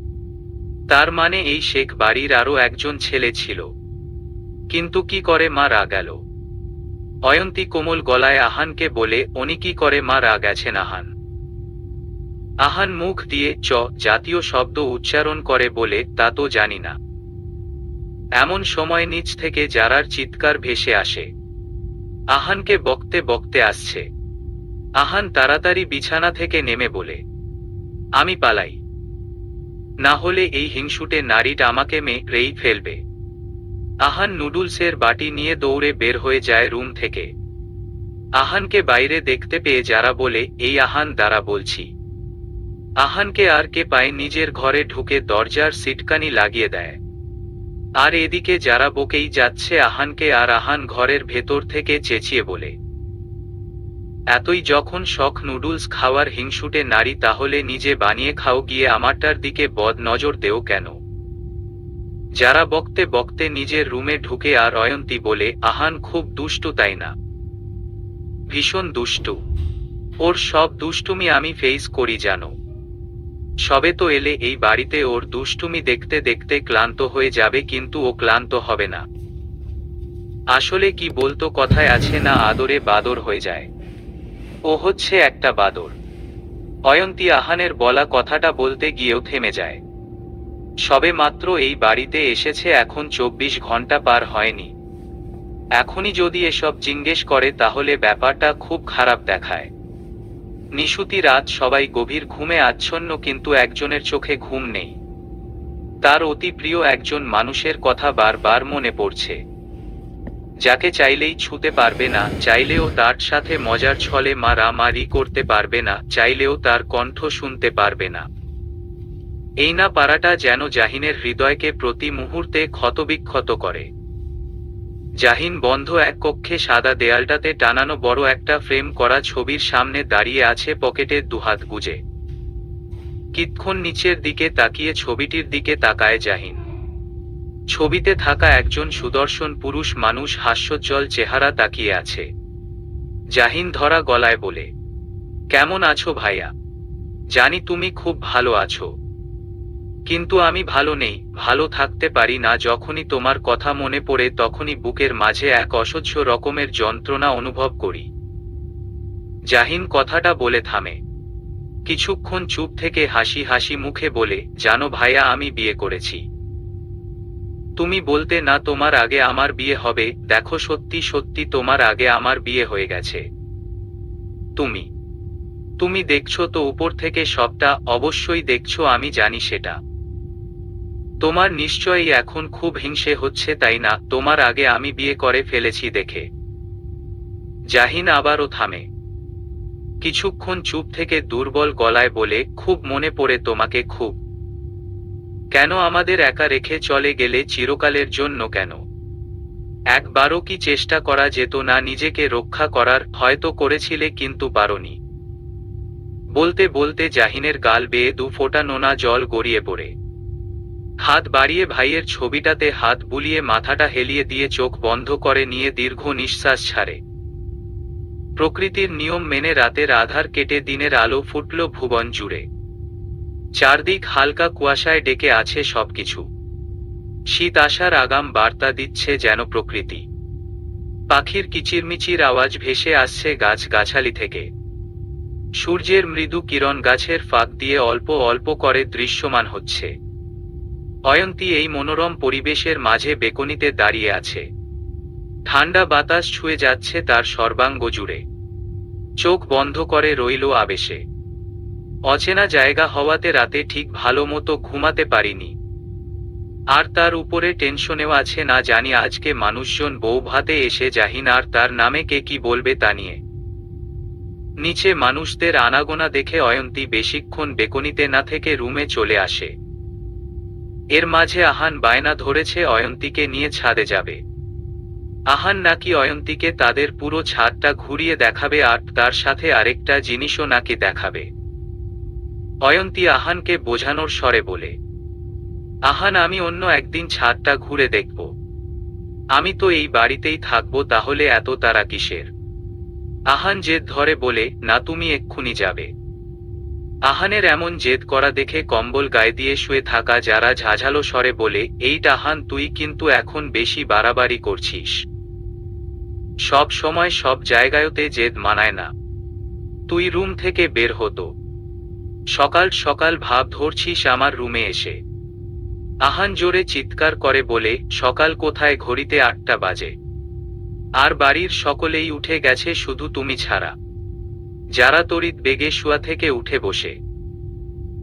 তার মানে এই শেখ বাড়ির আরো একজন ছেলে ছিল, কিন্তু কি করে মারা গেল? অয়ন্তী কোমল গলায় আহানকে বলে, উনি কি করে মারা গেছেন আহান? আহান মুখ দিয়ে চ জাতীয় শব্দ উচ্চারণ করে বলে, তা তো জানি না। এমন সময় নিচ থেকে জারার চিৎকার ভেসে আসে। আহানকে বকতে বকতে আসছে। আহান তাড়াতাড়ি বিছানা থেকে নেমে বলে, আমি পালাই, না হলে এই হিংসুটে নারীটা আমাকে মেরেই ফেলবে। আহান নুডলসের বাটি নিয়ে দৌড়ে বের হয়ে যায় রুম থেকে। আহানকে বাইরে দেখতে পেয়ে যারা বলে, এই আহান, দাঁড়া বলছি। আহানকে আর কে পায় নিজের ঘরে ঢুকে দরজার সিটকানি লাগিয়ে দেয়। আর এদিকে যারা বকেই যাচ্ছে আহানকে, আর আহান ঘরের ভেতর থেকে চেঁচিয়ে বলে, এতই যখন শখ নুডলস খাওয়ার হিংসুটে নারী, তাহলে নিজে বানিয়ে খাও গিয়ে, আমারটার দিকে বদ নজর দেও কেন? যারা বকতে বকতে নিজের রুমে ঢুকে আর অয়ন্তী বলে, আহান খুব দুষ্টু তাই না? ভীষণ দুষ্টু। ওর সব দুষ্টুমি আমি ফেস করি জানো। সবে তো এলে এই বাড়িতে, ওর দুষ্টুমি দেখতে দেখতে ক্লান্ত হয়ে যাবে, কিন্তু ও ক্লান্ত হবে না। আসলে কি বলতো, কথায় আছে না, আদরে বাদর হয়ে যায়। ও হচ্ছে একটা বাদর। অয়ন্তী আহানের বলা কথাটা বলতে গিয়েও থেমে যায়। সবে মাত্র এই বাড়িতে এসেছে, এখন 24 ঘন্টা পার হয়নি। এখনই যদি এসব জিজ্ঞেস করে তাহলে ব্যাপারটা খুব খারাপ দেখায়। নিশুতি রাত, সবাই গভীর ঘুমে আচ্ছন্ন, কিন্তু একজনের চোখে ঘুম নেই। তার অতি প্রিয় একজন মানুষের কথা বারবার মনে পড়ছে, যাকে চাইলেই ছুঁতে পারবে না, চাইলেও তার সাথে মজার ছলে মারামারি করতে পারবে না, চাইলেও তার কণ্ঠ শুনতে পারবে না। এই না পারাটা যেন জাহিনের হৃদয়কে প্রতি মুহূর্তে ক্ষতবিক্ষত করে। জাহিন বন্ধ এক কক্ষে, সাদা দেয়ালটাতে টানানো বড় একটা ফ্রেম করা ছবির সামনে দাঁড়িয়ে আছে, পকেটে দুহাত গুজে। কিতক্ষণ নিচের দিকে তাকিয়ে ছবিটির দিকে তাকায় জাহিন। ছবিতে থাকা একজন সুদর্শন পুরুষ মানুষ হাস্যোজ্জ্বল চেহারা তাকিয়ে আছে। জাহিন ধরা গলায় বলে, কেমন আছো ভাইয়া? জানি তুমি খুব ভালো আছো, কিন্তু আমি ভালো নেই। ভালো থাকতে পারি না, যখনই তোমার কথা মনে পড়ে তখনই বুকের মাঝে এক অসহ্য রকমের যন্ত্রণা অনুভব করি। জাহিন কথাটা বলে থামে। কিছুক্ষণ চুপ থেকে হাসি হাসি মুখে বলে, জানো ভাইয়া, আমি বিয়ে করেছি। তুমি বলতে না তোমার আগে আমার বিয়ে হবে। দেখো, সত্যি সত্যি তোমার আগে আমার বিয়ে হয়ে গেছে। তুমি তুমি দেখছো তো উপর থেকে সবটা? অবশ্যই দেখছো, আমি জানি সেটা। তোমার নিশ্চয়ই এখন খুব হিংসে হচ্ছে তাই না, তোমার আগে আমি বিয়ে করে ফেলেছি দেখে। জাহিন আবারও থামে। কিছুক্ষণ চুপ থেকে দুর্বল গলায় বলে, খুব মনে পড়ে তোমাকে, খুব। কেন আমাদের একা রেখে চলে গেলে চিরকালের জন্য? কেন একবারও কি চেষ্টা করা যেত না নিজেকে রক্ষা করার? হয়তো করেছিলে, কিন্তু পারোনি। বলতে বলতে জাহিনের গাল বেয়ে 2 ফোঁটা নোনা জল গড়িয়ে পড়ে। হাত বাড়িয়ে ভাইয়ের ছবিটাতে হাত বুলিয়ে মাথাটা হেলিয়ে দিয়ে চোখ বন্ধ করে নিয়ে দীর্ঘ নিঃশ্বাস ছাড়ে। প্রকৃতির নিয়ম মেনে রাতের আধার কেটে দিনের আলো ফুটল ভুবন জুড়ে। চারদিক হালকা কুয়াশায় ডেকে আছে সবকিছু। শীত আসার আগাম বার্তা দিচ্ছে যেন প্রকৃতি। পাখির কিচিরমিচির আওয়াজ ভেসে আসছে গাছগাছালি থেকে। সূর্যের মৃদু কিরণ গাছের ফাঁক দিয়ে অল্প অল্প করে দৃশ্যমান হচ্ছে। অয়ন্তী এই মনোরম পরিবেশের মাঝে বেকনিতে দাঁড়িয়ে আছে। ঠান্ডা বাতাস ছুঁয়ে যাচ্ছে তার সর্বাঙ্গ জুড়ে। চোখ বন্ধ করে রইল আবেশে। অচেনা জায়গা হওয়াতে রাতে ঠিক ভালো মতো ঘুমাতে পারিনি। আর তার উপরে টেনশনেও আছে, না জানি আজকে মানুষজন বউ ভাতে এসে জাহিন আর তার নামে কে কি বলবে তা নিয়ে। নিচে মানুষদের আনাগোনা দেখে অয়ন্তী বেশিক্ষণ বেকনিতে না থেকে রুমে চলে আসে। এর মাঝে আহান বায়না ধরেছে অয়ন্তীকে নিয়ে ছাদে যাবে। আহান নাকি অয়ন্তীকে তাদের পুরো ছাদটা ঘুরিয়ে দেখাবে আর তার সাথে আরেকটা জিনিসও নাকি দেখাবে। অয়ন্তী আহানকে বোঝানোর স্বরে বলে, আহান আমি অন্য একদিন ছাদটা ঘুরে দেখব। আমি তো এই বাড়িতেই থাকবো, তাহলে এত তাড়া কিসের? আহান জেদ ধরে বলে, না তুমি এক্ষুনি যাবে। আহানের এমন জেদ করা দেখে কম্বল গায়ে দিয়ে শুয়ে থাকা যারা ঝাঝালো স্বরে বলে, এই আহান তুই কিন্তু এখন বেশি বাড়াবাড়ি করছিস। সব সময় সব জায়গায়তে জেদ মানায় না। তুই রুম থেকে বের হতো। সকাল সকাল ভাব ধরছিস আমার রুমে এসে। আহান জোরে চিৎকার করে বলে, সকাল কোথায়, ঘড়িতে 8টা বাজে। আর বাড়ির সকলেই উঠে গেছে, শুধু তুমি ছাড়া। যারা তড়িৎ বেগে শুয়া থেকে উঠে বসে।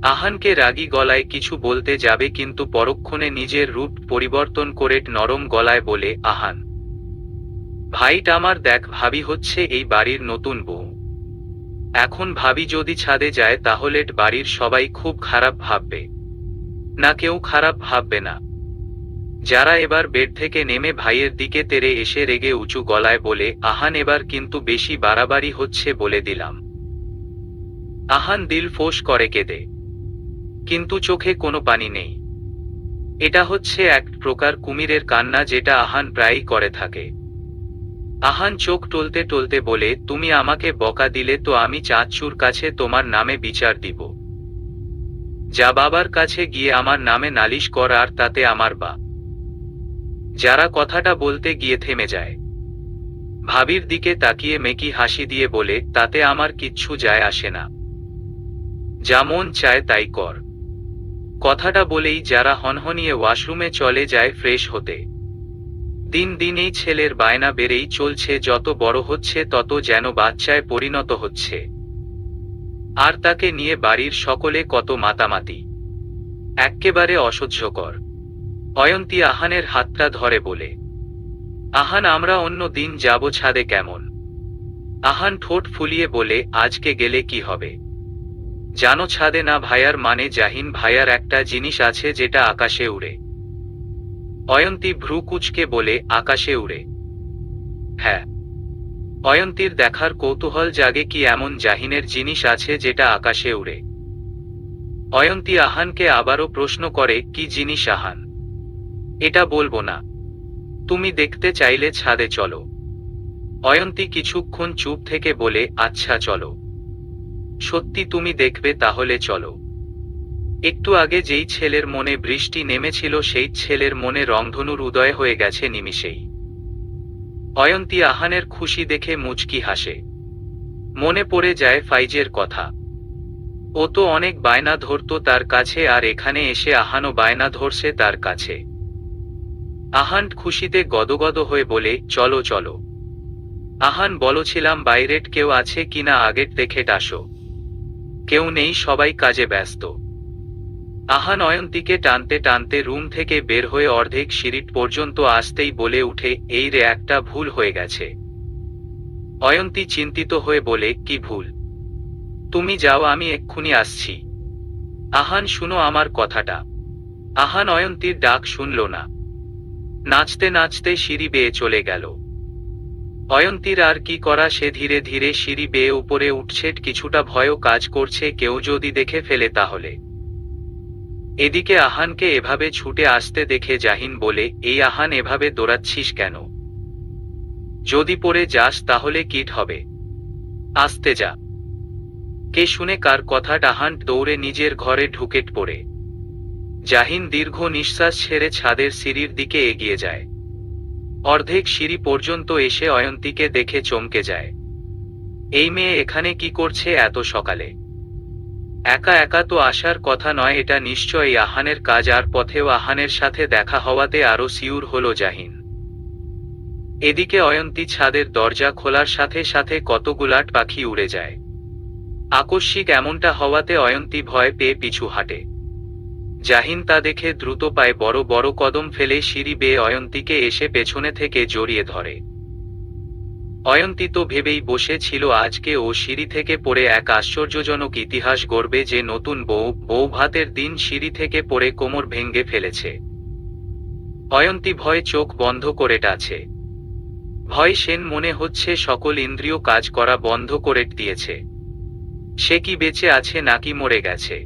আহানকে রাগী গলায় কিছু বলতে যাবে, কিন্তু পরক্ষণে নিজের রূপ পরিবর্তন করে নরম গলায় বলে, আহান ভাইট আমার, দেখ ভাবি হচ্ছে এই বাড়ির নতুন বউ। এখন ভাবি যদি ছাদে যায় তাহলে বাড়ির সবাই খুব খারাপ ভাববে। না, কেউ খারাপ ভাববে না। যারা এবার বেড থেকে নেমে ভাইয়ের দিকে তেড়ে এসে রেগে উঁচু গলায় বলে, আহান এবার কিন্তু বেশি বাড়াবাড়ি হচ্ছে বলে দিলাম। আহান দিল ফোঁস করে কেঁদে, কিন্তু চোখে কোনো পানি নেই। এটা হচ্ছে এক প্রকার কুমিরের কান্না, যেটা আহান প্রায়ই করে থাকে। আহান চোখ টলতে টলতে বলে, তুমি আমাকে বকা দিলে তো আমি চাঁদচুর কাছে তোমার নামে বিচার দিব। যা বাবার কাছে গিয়ে আমার নামে নালিশ কর, আর তাতে আমার বা। যারা কথাটা বলতে গিয়ে থেমে যায়। ভাবির দিকে তাকিয়ে মেকি হাসি দিয়ে বলে, তাতে আমার কিচ্ছু যায় আসে না। যা মন চায় তাই কর। কথাটা বলেই যারা হনহনিয়ে ওয়াশরুমে চলে যায় ফ্রেশ হতে। দিন দিন এই ছেলের বায়না বেড়েই চলছে, যত বড় হচ্ছে তত যেন বাচ্চায় পরিণত হচ্ছে। আর তাকে নিয়ে বাড়ির সকলে কত মাতামাতি, এক্কেবারে অসহ্যকর। অয়ন্তী আহানের হাতটা ধরে বলে, আহান আমরা অন্য দিন যাব ছাদে, কেমন? আহান ঠোঁট ফুলিয়ে বলে, আজকে গেলে কি হবে জানো ছাদে? না ভাইয়ার মানে জাহিন ভাইয়ার একটা জিনিস আছে যেটা আকাশে উড়ে। অয়ন্তী ভ্রু কুঁচকে বলে, আকাশে উড়ে? হ্যাঁ। অয়ন্তীর দেখার কৌতূহল জাগে, কি এমন জাহিনের জিনিস আছে যেটা আকাশে উড়ে। অয়ন্তী আহানকে আবারও প্রশ্ন করে, কি জিনিস আহান? এটা বলবো না। তুমি দেখতে চাইলে ছাদে চলো। অয়ন্তী কিছুক্ষণ চুপ থেকে বলে, আচ্ছা চলো। সত্যি তুমি দেখবে? তাহলে চলো। একটু আগে যেই ছেলের মনে বৃষ্টি নেমেছিল সেই ছেলের মনে রংধনুর উদয় হয়ে গেছে নিমিষেই। অয়ন্তী আহানের খুশি দেখে মুচকি হাসে। মনে পড়ে যায় ফাইজের কথা। ও তো অনেক বায়না ধরতো তার কাছে, আর এখানে এসে আহানও বায়না ধরছে তার কাছে। আহান খুশিতে গদগদ হয়ে বলে, চলো চলো। আহান বলছিলাম বাইরের কেউ আছে কিনা আগের দেখে আসো। কেউ নেই, সবাই কাজে ব্যস্ত। আহান অয়ন্তীকে টানতে টানতে রুম থেকে বের হয়ে অর্ধেক সিঁড়ি পর্যন্ত আসতেই বলে উঠে, এই রে, একটা ভুল হয়ে গেছে। অয়ন্তী চিন্তিত হয়ে বলে, কি ভুল? তুমি যাও, আমি এক্ষুনি আসছি। আহান শুনো আমার কথাটা। আহান অয়ন্তীর ডাক শুনল না। নাচতে নাচতে সিঁড়ি বেয়ে চলে গেল। অয়ন্তীর আর কি করা, সে ধীরে ধীরে সিঁড়ি বেয়ে উপরে উঠছে। কিছুটা ভয়ও কাজ করছে, কেউ যদি দেখে ফেলে তাহলে। এদিকে আহানকে এভাবে ছুটে আসতে দেখে জাহিন বলে, এই আহান এভাবে দৌড়াচ্ছিস কেন? যদি পড়ে যাস তাহলে কিট হবে। আসতে যা। কে শুনে কার কথা? আহান দৌড়ে নিজের ঘরে ঢুকে পড়ে। জাহিন দীর্ঘ নিঃশ্বাস ছেড়ে ছাদের সিঁড়ির দিকে এগিয়ে যায়। অর্ধেক সিঁড়ি পর্যন্ত এসে অয়ন্তীকে দেখে চমকে যায়। এই মেয়ে এখানে কি করছে এত সকালে? একা একা তো আসার কথা নয়, এটা নিশ্চয়ই আহানের কাজ। আর পথেও আহানের সাথে দেখা হওয়াতে আরো শিউর হলো জাহিন। এদিকে অয়ন্তী ছাদের দরজা খোলার সাথে সাথে কতগুলাট পাখি উড়ে যায়। আকস্মিক এমনটা হওয়াতে অয়ন্তী ভয় পেয়ে পিছু হাঁটে। জাহিন তা দেখে দ্রুত পায়ে বড় বড় কদম ফেলে সিঁড়ি বেয়ে অয়ন্তীকে এসে পেছনে থেকে জড়িয়ে ধরে। অয়ন্তী তো ভেবেই বসে ছিল আজকে ও সিঁড়ি থেকে পড়ে এক আশ্চর্যজনক ইতিহাস গড়বে, যে নতুন বউ ভাতের দিন সিঁড়ি থেকে পড়ে কোমর ভেঙে ফেলেছে। অয়ন্তী ভয়ে চোখ বন্ধ করে আছে। ভয় সেন মনে হচ্ছে সকল ইন্দ্রিয় কাজ করা বন্ধ করে দিয়েছে। সে কি বেঁচে আছে নাকি মরে গেছে?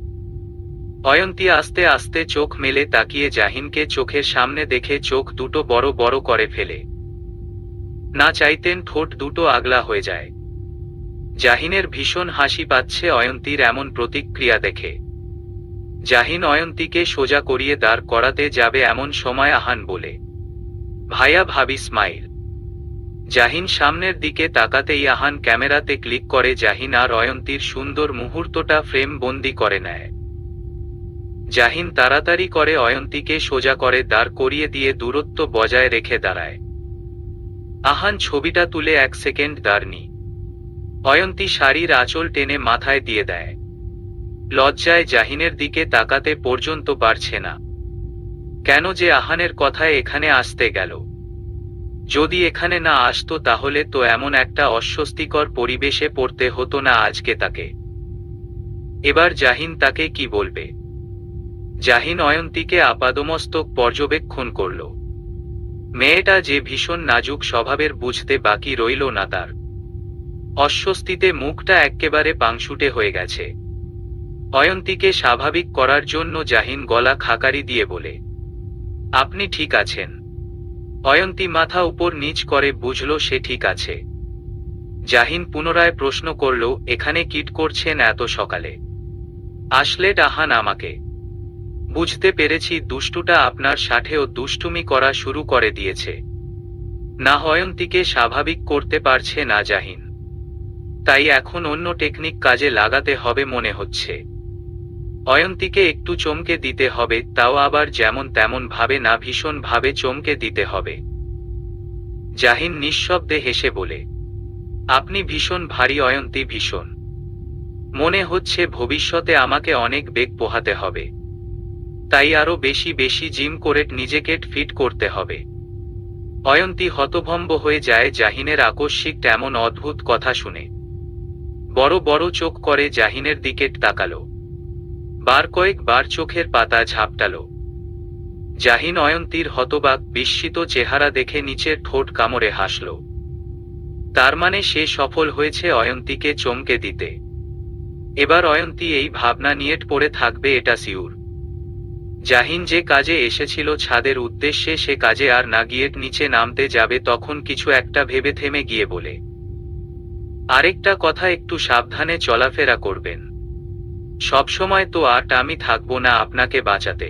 অয়ন্তী আস্তে আস্তে চোখ মেলে তাকিয়ে জাহিনকে চোখের সামনে দেখে চোখ দুটো বড় বড় করে ফেলে। না চাইতেন ঠোঁট দুটো আগলা হয়ে যায়। জাহিনের ভীষণ হাসি পাচ্ছে অয়ন্তীর এমন প্রতিক্রিয়া দেখে। জাহিন অয়ন্তীকে সোজা করিয়ে দাঁড় করাতে যাবে এমন সময় আহান বলে, ভাইয়া ভাবি স্মাইল। জাহিন সামনের দিকে তাকাতেই আহান ক্যামেরাতে ক্লিক করে জাহিন আর অয়ন্তীর সুন্দর মুহূর্তটা ফ্রেম বন্দি করে নেয়। জাহিন তাড়াতাড়ি করে অয়ন্তীকে সোজা করে দাঁড় করিয়ে দিয়ে দূরত্ব বজায় রেখে দাঁড়ায়। আহান ছবিটা তুলে 1 সেকেন্ড দাঁড়নি। অয়ন্তী শাড়ির আঁচল টেনে মাথায় দিয়ে দেয়। লজ্জায় জাহিনের দিকে তাকাতে পর্যন্ত পারছে না। কেন যে আহানের কথায় এখানে আসতে গেল? যদি এখানে না আসতো তাহলে তো এমন একটা অস্বস্তিকর পরিবেশে পড়তে হতো না আজকে তাকে। এবার জাহিন তাকে কি বলবে? জাহিন অয়ন্তীকে আপাদমস্তক পর্যবেক্ষণ করল। মেয়েটা যে ভীষণ নাজুক স্বভাবের, বুঝতে বাকি রইল না তার। অস্বস্তিতে মুখটা এক্কেবারে পাংশুটে হয়ে গেছে। অয়ন্তীকে স্বাভাবিক করার জন্য জাহিন গলা খাকারি দিয়ে বলে, আপনি ঠিক আছেন? অয়ন্তী মাথা উপর নিচ করে বুঝল সে ঠিক আছে। জাহিন পুনরায় প্রশ্ন করল, এখানে কিট করছেন এত সকালে? আসলে আহান আমাকে বুঝতে পেরেছি দুষ্টুটা আপনার সাথেও দুষ্টুমি করা শুরু করে দিয়েছে। না, অয়ন্তীকে স্বাভাবিক করতে পারছে না জাহিন, তাই এখন অন্য টেকনিক কাজে লাগাতে হবে মনে হচ্ছে। অয়ন্তীকে একটু চমকে দিতে হবে, তাও আবার যেমন তেমন ভাবে না, ভীষণ ভাবে চমকে দিতে হবে। জাহিন নিঃশব্দে হেসে বলে, আপনি ভীষণ ভারী অয়ন্তী, ভীষণ। মনে হচ্ছে ভবিষ্যতে আমাকে অনেক বেগ পোহাতে হবে, তাই আরো বেশি বেশি জিম করে নিজেকে ফিট করতে হবে। অয়ন্তী হতভম্ব হয়ে যায় জাহিনের আকস্মিক এমন অদ্ভুত কথা শুনে। বড় বড় চোখ করে জাহিনের দিকে তাকালো। কয়েকবার চোখের পাতা ঝাপটালো। জাহিন অয়ন্তীর হতবাক বিস্মিত চেহারা দেখে নিচের ঠোঁট কামড়ে হাসল। তার মানে সে সফল হয়েছে অয়ন্তীকে চমকে দিতে। এবার অয়ন্তী এই ভাবনা নিয়ে পড়ে থাকবে, এটা সিউর। জাহিন যে কাজে এসেছিল ছাদের উদ্দেশ্যে, সে কাজে আর না গিয়ে নিচে নামতে যাবে, তখন কিছু একটা ভেবে থেমে গিয়ে বলে, আরেকটা কথা, একটু সাবধানে চলাফেরা করবেন। সবসময় তো আর আমি থাকবো না আপনাকে বাঁচাতে,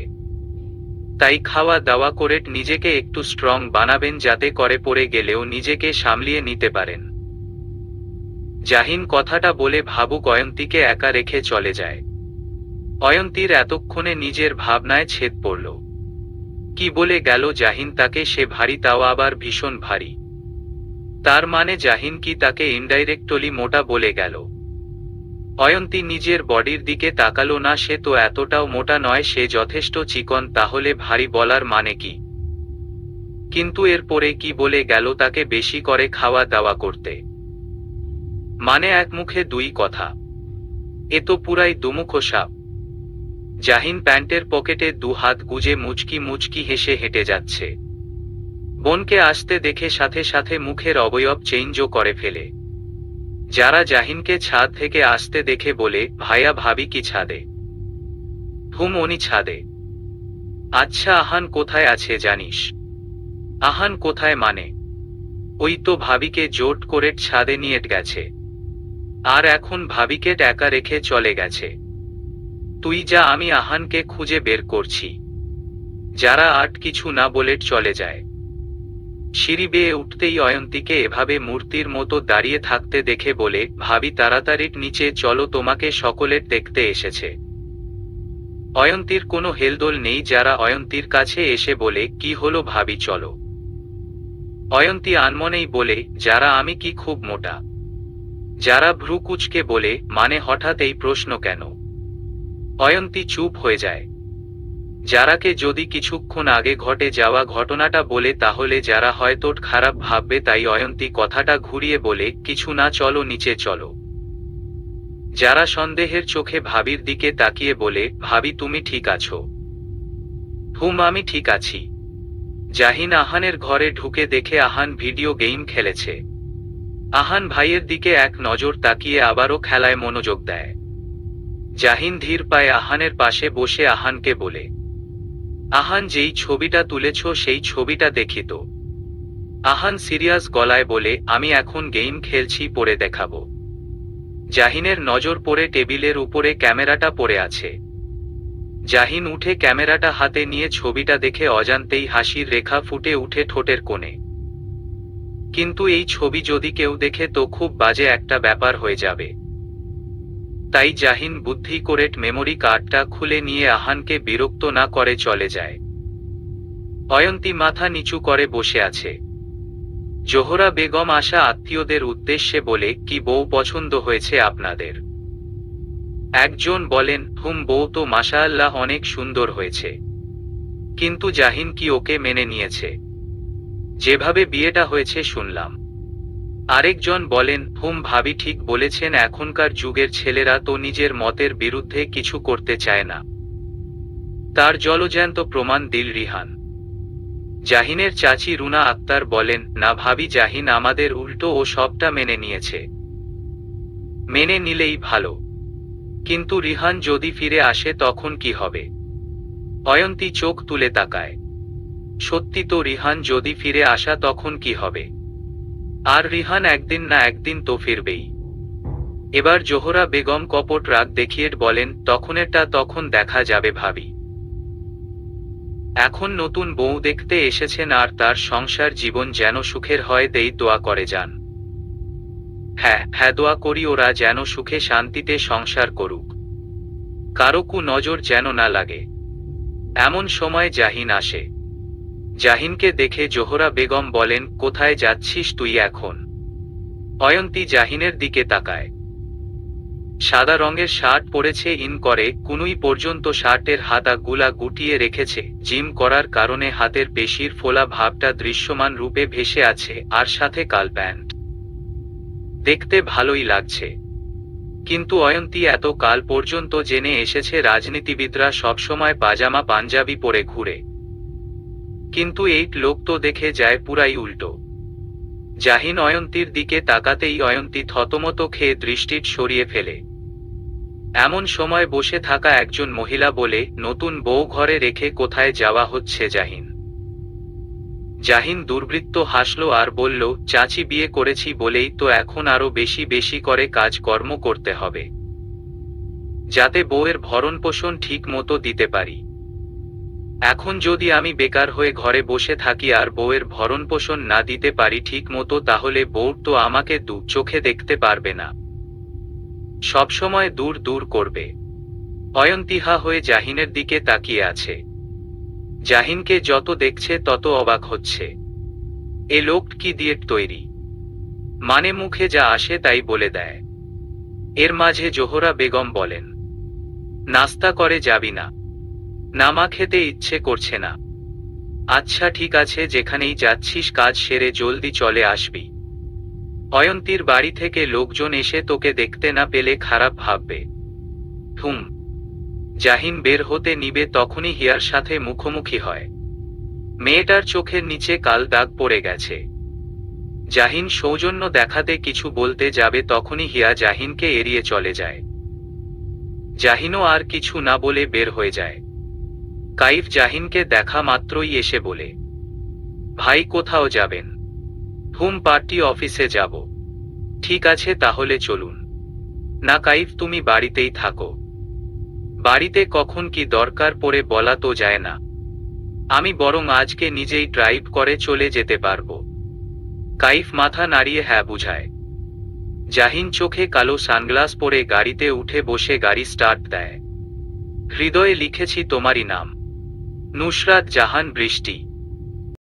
তাই খাওয়া দাওয়া করে নিজেকে একটু স্ট্রং বানাবেন, যাতে করে পড়ে গেলেও নিজেকে সামলিয়ে নিতে পারেন। জাহিন কথাটা বলে ভাবুক অয়ন্তীকে একা রেখে চলে যায়। অয়ন্তীর এতক্ষণে নিজের ভাবনায় ছেদ পড়ল। কি বলে গেল জাহিন তাকে সে ভারী, তাও আবার ভীষণ ভারী? তার মানে জাহিন কি তাকে ইনডাইরেক্টলি মোটা বলে গেল? অয়ন্তী নিজের বডির দিকে তাকালো না, সে তো এতটাও মোটা নয়, সে যথেষ্ট চিকন, তাহলে ভারী বলার মানে কি? কিন্তু এরপরে কি বলে গেল তাকে বেশি করে খাওয়া দাওয়া করতে? মানে এক মুখে দুই কথা, এ তো পুরাই দুমুখো সাপ। জাহিন প্যান্টের পকেটে 2 হাত গুজে মুচকি মুচকি হেসে হেঁটে যাচ্ছে। বোনকে আসতে দেখে সাথে সাথে মুখের অবয়ব চেঞ্জও করে ফেলে। যারা জাহিনকে ছাদ থেকে আসতে দেখে বলে, ভাইয়া ভাবি কি ছাদে? উনি ছাদে। আচ্ছা, আহান কোথায় আছে জানিস? আহান কোথায় মানে? ওই তো ভাবিকে জোট করে ছাদে নিয়ে গেছে, আর এখন ভাবিকে একা রেখে চলে গেছে। তুই যা, আমি আহানকে খুঁজে বের করছি। যারা আর কিছু না বলে চলে যায়। সিঁড়ি বেয়ে উঠতেই অয়ন্তীকে এভাবে মূর্তির মতো দাঁড়িয়ে থাকতে দেখে বলে, ভাবি তাড়াতাড়ি নিচে চলো, তোমাকে সকলের দেখতে এসেছে। অয়ন্তীর কোনো হেলদোল নেই। যারা অয়ন্তীর কাছে এসে বলে, কি হলো ভাবি চলো। অয়ন্তী আনমনেই বলে, যারা আমি কি খুব মোটা? যারা ভ্রু কুঁচকে বলে, মানে হঠাৎ এই প্রশ্ন কেন? অয়ন্তী চুপ হয়ে যায়। যারাকে যদি কিছুক্ষণ আগে ঘটে যাওয়া ঘটনাটা বলে তাহলে যারা হয়তো খারাপ ভাববে, তাই অয়ন্তী কথাটা ঘুরিয়ে বলে, কিছু না, চলো নিচে চলো। যারা সন্দেহের চোখে ভাবির দিকে তাকিয়ে বলে, ভাবি তুমি ঠিক আছো? আমি ঠিক আছি। জাহিন আহানের ঘরে ঢুকে দেখে আহান ভিডিও গেম খেলেছে। আহান ভাইয়ের দিকে এক নজর তাকিয়ে আবারও খেলায় মনোযোগ দেয়। জাহিন ধীর পায়ে আহানের পাশে বসে আহানকে বলে, আহান যেই ছবিটা তুলেছ সেই ছবিটা দেখি তো। আহান সিরিয়াস গলায় বলে, আমি এখন গেম খেলছি, পরে দেখাবো। জাহিনের নজর পড়ে টেবিলের উপরে ক্যামেরাটা পড়ে আছে। জাহিন উঠে ক্যামেরাটা হাতে নিয়ে ছবিটা দেখে অজান্তেই হাসির রেখা ফুটে উঠে ঠোঁটের কোণে। কিন্তু এই ছবি যদি কেউ দেখে তো খুব বাজে একটা ব্যাপার হয়ে যাবে। তাই জাহিন বুদ্ধি করে মেমোরি কার্ডটা খুলে নিয়ে আহানকে বিরক্ত না করে চলে যায়। অয়ন্তী মাথা নিচু করে বসে আছে। জোহরা বেগম আসা আত্মীয়দের উদ্দেশ্যে বলে, কি বউ পছন্দ হয়েছে আপনাদের? একজন বলেন, বউ তো মাশাআল্লাহ অনেক সুন্দর হয়েছে। কিন্তু জাহিন কি ওকে মেনে নিয়েছে? যেভাবে বিয়েটা হয়েছে শুনলাম। আরেকজন বলেন, ভাবি ঠিক বলেছেন, এখনকার যুগের ছেলেরা তো নিজের মতের বিরুদ্ধে কিছু করতে চায় না। তার জলজ্যান্ত প্রমাণ দিল রিহান। জাহিনের চাচি রুনা আক্তার বলেন, না ভাবি, জাহিন আমাদের উল্টো ও সবটা মেনে নিয়েছে। মেনে নিলেই ভালো, কিন্তু রিহান যদি ফিরে আসে তখন কি হবে? অয়ন্তী চোখ তুলে তাকায়। সত্যি তো, রিহান যদি ফিরে আসা তখন কি হবে? আর রিহান একদিন না একদিন তো ফিরবেই। এবার জোহরা বেগম কপট রাগ দেখিয়ে বলেন, তখনেরটা তখন দেখা যাবে ভাবি। এখন নতুন বউ দেখতে এসেছেন, আর তার সংসার জীবন যেন সুখের হয়, দেই দোয়া করে যান। হ্যাঁ দোয়া করি, ওরা যেন সুখে শান্তিতে সংসার করুক, কারো কু নজর যেন না লাগে। এমন সময় জাহিন আসে। জাহিনকে দেখে জোহরা বেগম বলেন, কোথায় যাচ্ছিস তুই এখন? অয়ন্তী জাহিনের দিকে তাকায়। সাদা রঙের শার্ট পরেছে, ইন করে কুনুই পর্যন্ত শার্টের হাতা গুলা গুটিয়ে রেখেছে। জিম করার কারণে হাতের পেশির ফোলা ভাবটা দৃশ্যমান রূপে ভেসে আছে, আর সাথে কাল প্যান্ট। দেখতে ভালোই লাগছে। কিন্তু অয়ন্তী এত কাল পর্যন্ত জেনে এসেছে রাজনীতিবিদরা সবসময় পাজামা পাঞ্জাবি পরে ঘুরে। কিন্তু এই লোক তো দেখে যায় পুরাই উল্টো। জাহিন অয়ন্তীর দিকে তাকাতেই অয়ন্তী থতমত খেয়ে দৃষ্টি সরিয়ে ফেলে। এমন সময় বসে থাকা একজন মহিলা বলে, নতুন বউ ঘরে রেখে কোথায় যাওয়া হচ্ছে জাহিন? জাহিন দুর্বৃত্ত হাসল আর বলল, চাচি বিয়ে করেছি বলেই তো এখন আরো বেশি বেশি করে কাজকর্ম করতে হবে, যাতে বউয়ের ভরণ পোষণ ঠিক মতো দিতে পারি। এখন যদি আমি বেকার হয়ে ঘরে বসে থাকি আর বউয়ের ভরণ পোষণ না দিতে পারি ঠিক মতো, তাহলে বউ তো আমাকে দু চোখে দেখতে পারবে না, সবসময় দূর দূর করবে। অয়ন্তী হা হয়ে জাহিনের দিকে তাকিয়ে আছে। জাহিনকে যত দেখছে তত অবাক হচ্ছে। এ লোক কি দিয়ে তৈরি? মানে মুখে যা আসে তাই বলে দেয়। এর মাঝে জোহরা বেগম বলেন, নাস্তা করে যাবি না? নামা খেতে ইচ্ছে করছে না। আচ্ছা ঠিক আছে, যেখানেই যাচ্ছিস কাজ সেরে জলদি চলে আসবি। অয়ন্তীর বাড়ি থেকে লোকজন এসে তোকে দেখতে না পেলে খারাপ ভাববে। জাহিন বের হতে নিবে তখনই হিয়ার সাথে মুখোমুখি হয়। মেয়েটার চোখের নিচে কাল দাগ পড়ে গেছে। জাহিন সৌজন্য দেখাতে কিছু বলতে যাবে তখনই হিয়া জাহিনকে এড়িয়ে চলে যায়। জাহিনও আর কিছু না বলে বের হয়ে যায়। কাইফ জাহিনকে দেখা মাত্রই এসে বলে, ভাই কোথাও যাবেন? পার্টি অফিসে যাব। ঠিক আছে তাহলে চলুন। না কাইফ, তুমি বাড়িতেই থাকো। বাড়িতে কখন কি দরকার পড়ে বলা তো যায় না। আমি বরং আজকে নিজেই ড্রাইভ করে চলে যেতে পারবো। কাইফ মাথা নাড়িয়ে হ্যাঁ বুঝায়। জাহিন চোখে কালো সানগ্লাস পরে গাড়িতে উঠে বসে গাড়ি স্টার্ট দেয়। হৃদয়ে লিখেছি তোমারই নাম, নুসরাত জাহান বৃষ্টি।